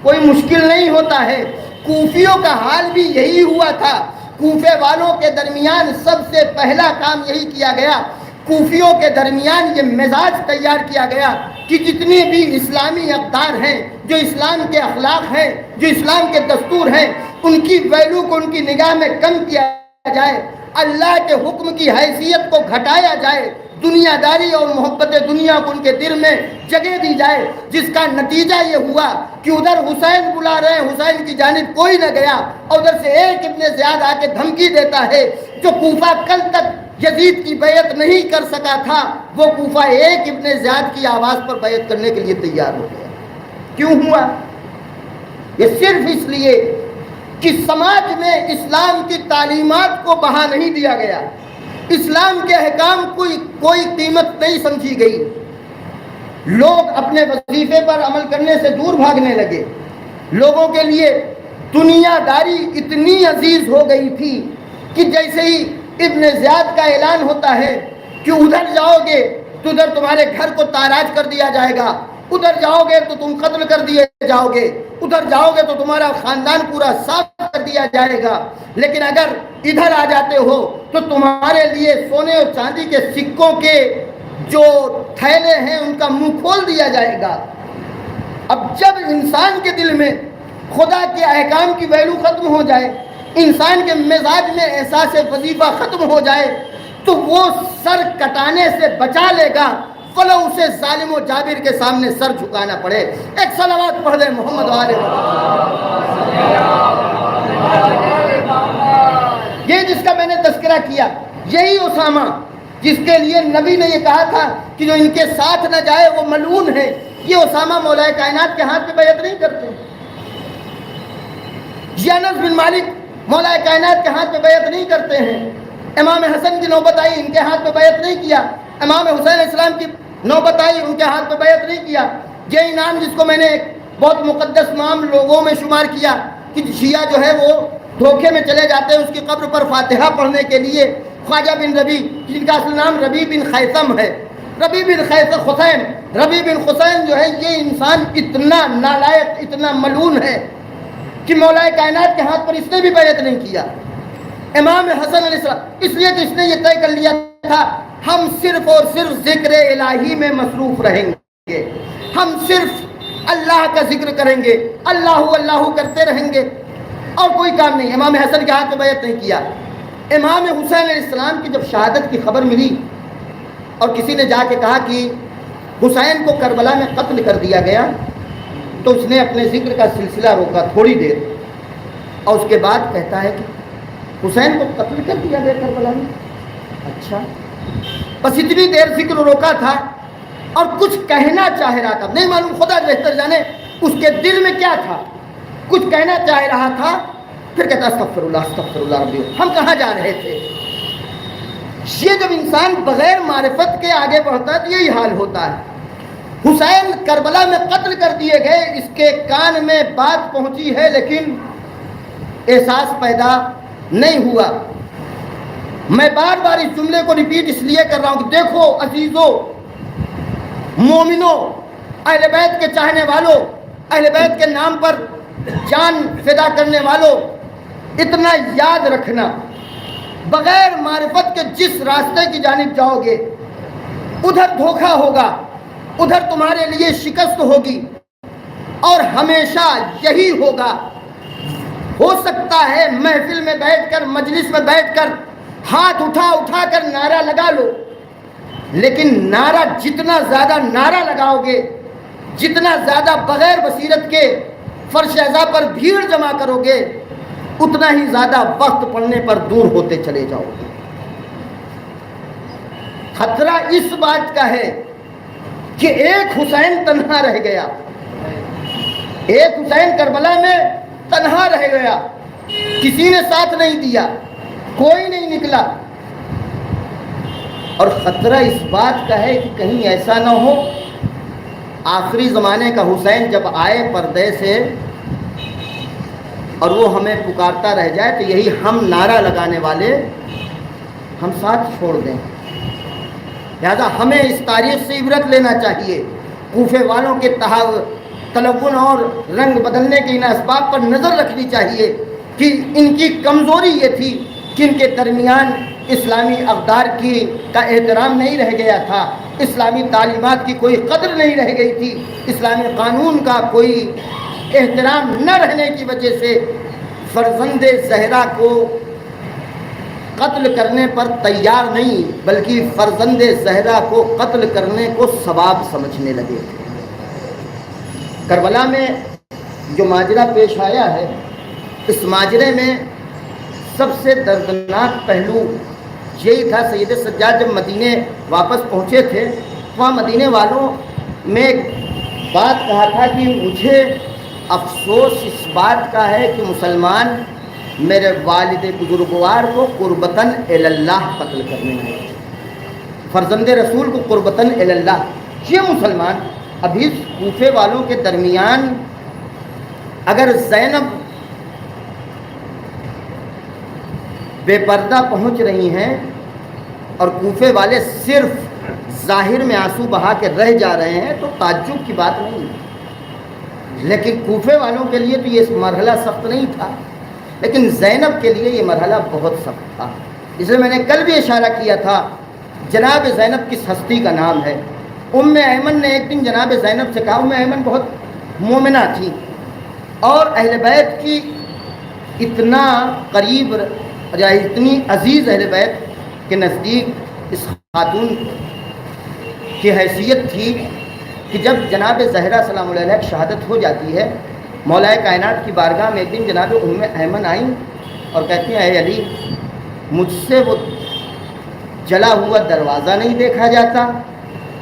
کوئی مشکل نہیں ہوتا ہے۔ کوفیوں کا حال بھی یہی ہوا تھا۔ کوفے والوں کے درمیان سب سے پہلا کام یہی کیا گیا، کوفیوں کے درمیان یہ مزاج تیار کیا گیا کہ جتنی بھی اسلامی اقدار ہیں، جو اسلام کے اخلاق ہیں، جو اسلام کے دستور ہیں، ان کی ویلیو کو ان کی نگاہ میں کم کیا جائے، اللہ کے حکم کی حیثیت کو گھٹایا جائے، دنیا داری اور محبت دنیا کو ان کے دل میں جگہ دی جائے، جس کا نتیجہ یہ ہوا کہ ادھر حسین بلا رہے ہیں، حسین کی جانب کوئی نہ گیا، اور ادھر سے ایک ابن زیاد آ کے دھمکی دیتا ہے، جو کوفہ کل تک یزید کی بیعت نہیں کر سکا تھا، وہ کوفہ ایک ابن زیاد کی آواز پر بیعت کرنے کے لیے تیار ہو گیا۔ کیوں ہوا؟ یہ صرف اس لیے کہ سماج میں اسلام کی تعلیمات کو بہا نہیں دیا گیا، اسلام کے احکام کوئی قیمت نہیں سمجھی گئی، لوگ اپنے وظیفے پر عمل کرنے سے دور بھاگنے لگے، لوگوں کے لیے دنیا داری اتنی عزیز ہو گئی تھی کہ جیسے ہی ابن زیاد کا اعلان ہوتا ہے کہ ادھر جاؤ گے تو ادھر تمہارے گھر کو تاراج کر دیا جائے گا، ادھر جاؤ گے تو تم قتل کر دیے جاؤ گے، ادھر جاؤ گے تو تمہارا خاندان پورا صاف کر دیا جائے گا، لیکن اگر ادھر آ جاتے ہو تو تمہارے لیے سونے اور چاندی کے سکوں کے جو تھیلے ہیں ان کا منہ کھول دیا جائے گا۔ اب جب انسان کے دل میں خدا کے احکام کی ویلو ختم ہو جائے، انسان کے مزاج میں احساس وظیفہ ختم ہو جائے، تو وہ سر کٹانے سے بچا لے گا، فلو اسے ظالم و جابر کے سامنے سر جھکانا پڑے۔ ایک صلوات پڑھ دیں محمد والے۔ یہ جس کا میں نے تذکرہ کیا، یہی اسامہ جس کے لیے نبی نے یہ کہا تھا کہ جو ان کے ساتھ نہ جائے وہ ملعون ہے، یہ اسامہ مولا کائنات کے ہاتھ پہ بیعت نہیں کرتے۔ انس بن مالک مولا کائنات کے ہاتھ پہ بیعت نہیں کرتے ہیں۔ امام حسن کی نوبت آئی، ان کے ہاتھ پہ بیعت نہیں کیا۔ امام حسین علیہ السلام کی نوبت آئی، ان کے ہاتھ پہ بیعت نہیں کیا۔ یہ نام جس کو میں نے ایک بہت مقدس نام لوگوں میں شمار کیا کہ شیعہ جو ہے وہ دھوکے میں چلے جاتے ہیں اس کی قبر پر فاتحہ پڑھنے کے لیے، خواجہ بن ربی، جن کا اصل نام ربی بن خیثم ہے، ربی بن حسین، ربی بن حسین جو ہے یہ انسان اتنا نالائق، اتنا ملعون ہے کہ مولا کائنات کے ہاتھ پر اس نے بھی بیعت نہیں کیا۔ امام حسن علیہ السلام، اس لیے کہ اس نے یہ طے کر لیا تھا ہم صرف اور صرف ذکر الہی میں مصروف رہیں گے، ہم صرف اللہ کا ذکر کریں گے، اللہ اللہ کرتے رہیں گے اور کوئی کام نہیں۔ امام حسن کے ہاتھ میں بیعت نہیں کیا۔ امام حسین علیہ السلام کی جب شہادت کی خبر ملی اور کسی نے جا کے کہا کہ حسین کو کربلا میں قتل کر دیا گیا، تو اس نے اپنے ذکر کا سلسلہ روکا تھوڑی دیر، اور اس کے بعد کہتا ہے کہ حسین کو قتل کر دیا گیا کربلا میں۔ اچھا، بس اتنی دیر ذکر روکا تھا اور کچھ کہنا چاہ رہا تھا، نہیں معلوم، خدا بہتر جانے اس کے دل میں کیا تھا، کچھ کہنا چاہ رہا تھا، پھر کہتا استغفر اللہ ربی، ہم کہاں جا رہے تھے۔ یہ جب انسان بغیر معرفت کے آگے بڑھتا ہے تو یہی حال ہوتا ہے۔ حسین کربلا میں قتل کر دیے گئے، اس کے کان میں بات پہنچی ہے لیکن احساس پیدا نہیں ہوا۔ میں بار بار اس جملے کو ریپیٹ اس لیے کر رہا ہوں کہ دیکھو عزیزو، مومنوں، اہل بیت کے چاہنے والوں، اہل بیت کے نام پر جان فدا کرنے والوں، اتنا یاد رکھنا، بغیر معرفت کے جس راستے کی جانب جاؤ گے ادھر دھوکہ ہوگا، ادھر تمہارے لیے شکست ہوگی، اور ہمیشہ یہی ہوگا۔ ہو سکتا ہے محفل میں بیٹھ کر، مجلس میں بیٹھ کر ہاتھ اٹھا کر نعرہ لگا لو، لیکن نعرہ جتنا زیادہ نعرہ لگاؤ گے، جتنا زیادہ بغیر بصیرت کے فرش اعضاء پر بھیڑ جمع کرو گے، اتنا ہی زیادہ وقت پڑنے پر دور ہوتے چلے جاؤ گے۔ خطرہ اس بات کا ہے کہ ایک حسین تنہا رہ گیا، ایک حسین کربلا میں تنہا رہ گیا، کسی نے ساتھ نہیں دیا، کوئی نہیں نکلا، اور خطرہ اس بات کا ہے کہ کہیں ایسا نہ ہو آخری زمانے کا حسین جب آئے پردے سے اور وہ ہمیں پکارتا رہ جائے تو یہی ہم نعرہ لگانے والے ہم ساتھ چھوڑ دیں۔ لہذا ہمیں اس تاریخ سے عبرت لینا چاہیے، کوفے والوں کے تلون اور رنگ بدلنے کے ان اسباب پر نظر رکھنی چاہیے کہ ان کی کمزوری یہ تھی کہ ان کے درمیان اسلامی اقدار کا احترام نہیں رہ گیا تھا، اسلامی تعلیمات کی کوئی قدر نہیں رہ گئی تھی، اسلامی قانون کا کوئی احترام نہ رہنے کی وجہ سے فرزند زہرا کو قتل کرنے پر تیار نہیں، بلکہ فرزند زہرا کو قتل کرنے کو ثواب سمجھنے لگے تھے۔ کربلا میں جو ماجرا پیش آیا ہے، اس ماجرے میں سب سے دردناک پہلو یہی تھا، سید سجاد جب مدینے واپس پہنچے تھے وہاں مدینے والوں میں ایک بات کہا تھا کہ مجھے افسوس اس بات کا ہے کہ مسلمان میرے والد بزرگوار کو قربتاً اللہ قتل کرنے آئے، فرزند رسول کو قربتاً اللہ۔ یہ مسلمان ابھی کوفے والوں کے درمیان اگر زینب بے پردہ پہنچ رہی ہیں اور کوفے والے صرف ظاہر میں آنسو بہا کے رہ جا رہے ہیں تو تعجب کی بات نہیں ہے، لیکن کوفے والوں کے لیے تو یہ مرحلہ سخت نہیں تھا، لیکن زینب کے لیے یہ مرحلہ بہت سخت تھا۔ اس لیے میں نے کل بھی اشارہ کیا تھا، جناب زینب کس ہستی کا نام ہے۔ ام ایمن نے ایک دن جناب زینب سے کہا، ام ایمن بہت مومنہ تھی اور اہل بیت کی اتنا قریب یا اتنی عزیز اہل بیت کے نزدیک اس خاتون کی حیثیت تھی کہ جب جناب زہرا سلام اللہ علیہ کی شہادت ہو جاتی ہے، مولا کائنات کی بارگاہ میں ایک دن جناب ام ایمن آئیں اور کہتی ہیں، اے علی، مجھ سے وہ جلا ہوا دروازہ نہیں دیکھا جاتا،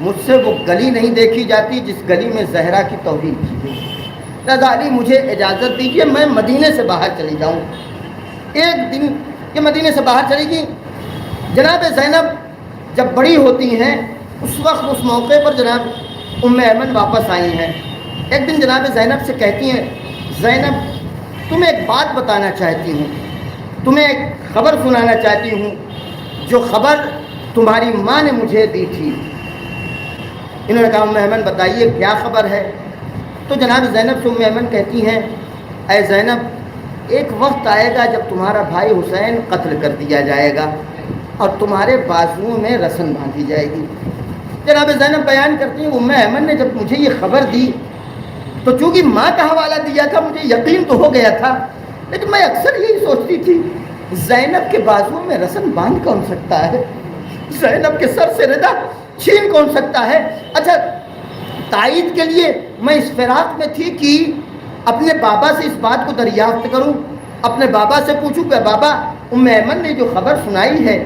مجھ سے وہ گلی نہیں دیکھی جاتی جس گلی میں زہرا کی توہین کی گئی، رضا علی مجھے اجازت دیجیے میں مدینے سے باہر چلی جاؤں۔ ایک دن یہ مدینے سے باہر چلی گئی۔ جناب زینب جب بڑی ہوتی ہیں اس وقت اس موقع پر جناب ام ایمن واپس آئی ہیں۔ ایک دن جناب زینب سے کہتی ہیں، زینب تمہیں ایک بات بتانا چاہتی ہوں، تمہیں ایک خبر سنانا چاہتی ہوں جو خبر تمہاری ماں نے مجھے دی تھی۔ انہوں نے کہا، ام ایمن بتائیے کیا خبر ہے؟ تو جناب زینب سے ام ایمن کہتی ہیں، اے زینب، ایک وقت آئے گا جب تمہارا بھائی حسین قتل کر دیا جائے گا اور تمہارے بازوؤں میں رسن باندھی جائے گی۔ جناب زینب بیان کرتی ہیں، ام ایمن نے جب مجھے یہ خبر دی تو چونکہ ماں کا حوالہ دیا تھا مجھے یقین تو ہو گیا تھا، لیکن میں اکثر یہی سوچتی تھی زینب کے بازوؤں میں رسن باندھ کون سکتا ہے، زینب کے سر سے ردا چھین کون سکتا ہے۔ اچھا تائید کے لیے میں اس فراق میں تھی کہ اپنے بابا سے اس بات کو دریافت کروں، اپنے بابا سے پوچھوں کہ بابا ام ایمن نے جو خبر سنائی ہے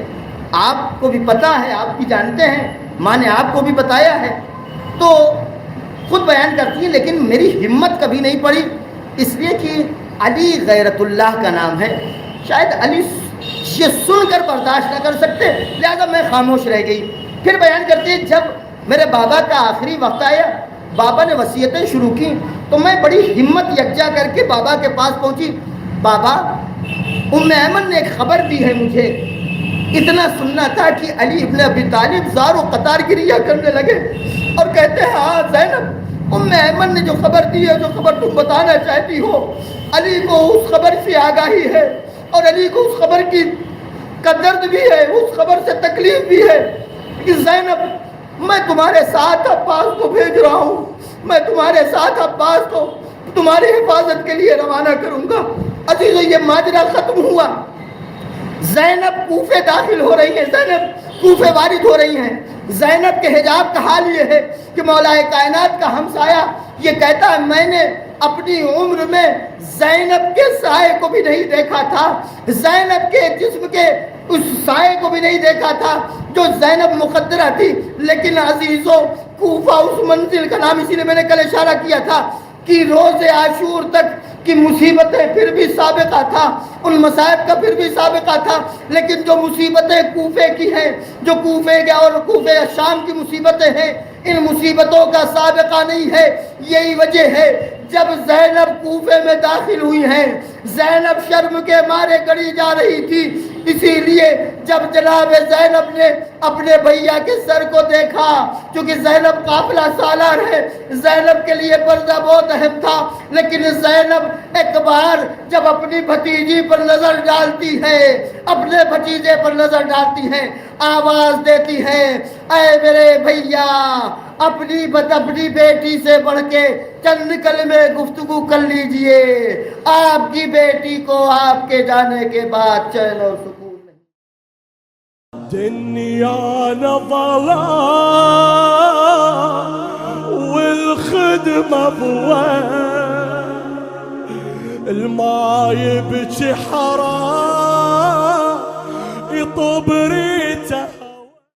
آپ کو بھی پتہ ہے، آپ بھی جانتے ہیں، ماں نے آپ کو بھی بتایا ہے، تو خود بیان کرتی ہیں لیکن میری ہمت کبھی نہیں پڑی، اس لیے کہ علی غیرت اللہ کا نام ہے، شاید علی یہ سن کر برداشت نہ کر سکتے، لہذا میں خاموش رہ گئی۔ پھر بیان کرتی ہے جب میرے بابا کا آخری وقت آیا، بابا نے وصیتیں شروع کی، تو میں بڑی ہمت یکجا کر کے بابا کے پاس پہنچی، بابا ام ایمن نے ایک خبر دی ہے مجھے، اتنا سننا تھا کہ علی ابن ابی طالب زار و قطار گریہ کرنے لگے اور کہتے ہیں ہاں زینب ام ایمن نے جو خبر دی ہے، جو خبر تم بتانا چاہتی ہو، علی کو اس خبر سے آگاہی ہے اور علی کو اس خبر کا درد بھی ہے، اس خبر سے تکلیف بھی ہے کہ زینب میں تمہارے ساتھ عباس کو بھیج رہا ہوں، میں تمہارے ساتھ عباس کو تمہاری حفاظت کے لیے روانہ کروں گا۔ عزیزو یہ ماجرا ختم ہوا، زینب کوفے داخل ہو رہی ہیں، زینب کوفے وارد ہو رہی ہیں۔ زینب کے حجاب کا حال یہ ہے کہ مولا کائنات کا ہمسایہ یہ کہتا ہے میں نے اپنی عمر میں زینب کے سائے کو بھی نہیں دیکھا تھا، زینب کے جسم کے اس سائے کو بھی نہیں دیکھا تھا جو زینب مقدرہ تھی۔ لیکن عزیزوں کوفہ اس منزل کا نام، اسی لیے میں نے کل اشارہ کیا تھا کہ روز عاشور تک کی مصیبتیں پھر بھی سابقہ تھا، ان مصائب کا پھر بھی سابقہ تھا، لیکن جو مصیبتیں کوفے کی ہیں، جو کوفے کے اور کوفے شام کی مصیبتیں ہیں، ان مصیبتوں کا سابقہ نہیں ہے۔ یہی وجہ ہے جب زینب کوفے میں داخل ہوئی ہیں، زینب شرم کے مارے گڑی جا رہی تھی، اسی لیے جب جناب زینب نے اپنے بھیا کے سر کو دیکھا، کیونکہ زینب قافلہ سالار ہے، زینب کے لیے پردہ بہت اہم تھا، لیکن زینب ایک بار جب اپنی بھتیجی پر نظر ڈالتی ہے، اپنے بھتیجے پر نظر ڈالتی ہے، آواز دیتی ہے اے میرے بھیا اپنی بیٹی سے بڑھ کے چند کلمے گفتگو کر لیجئے، آپ کی بیٹی کو آپ کے جانے کے بعد چین اور سکون نہیں۔ دنيا نظلا والخدمة بوين، الماء يبكي حرام يطب ريته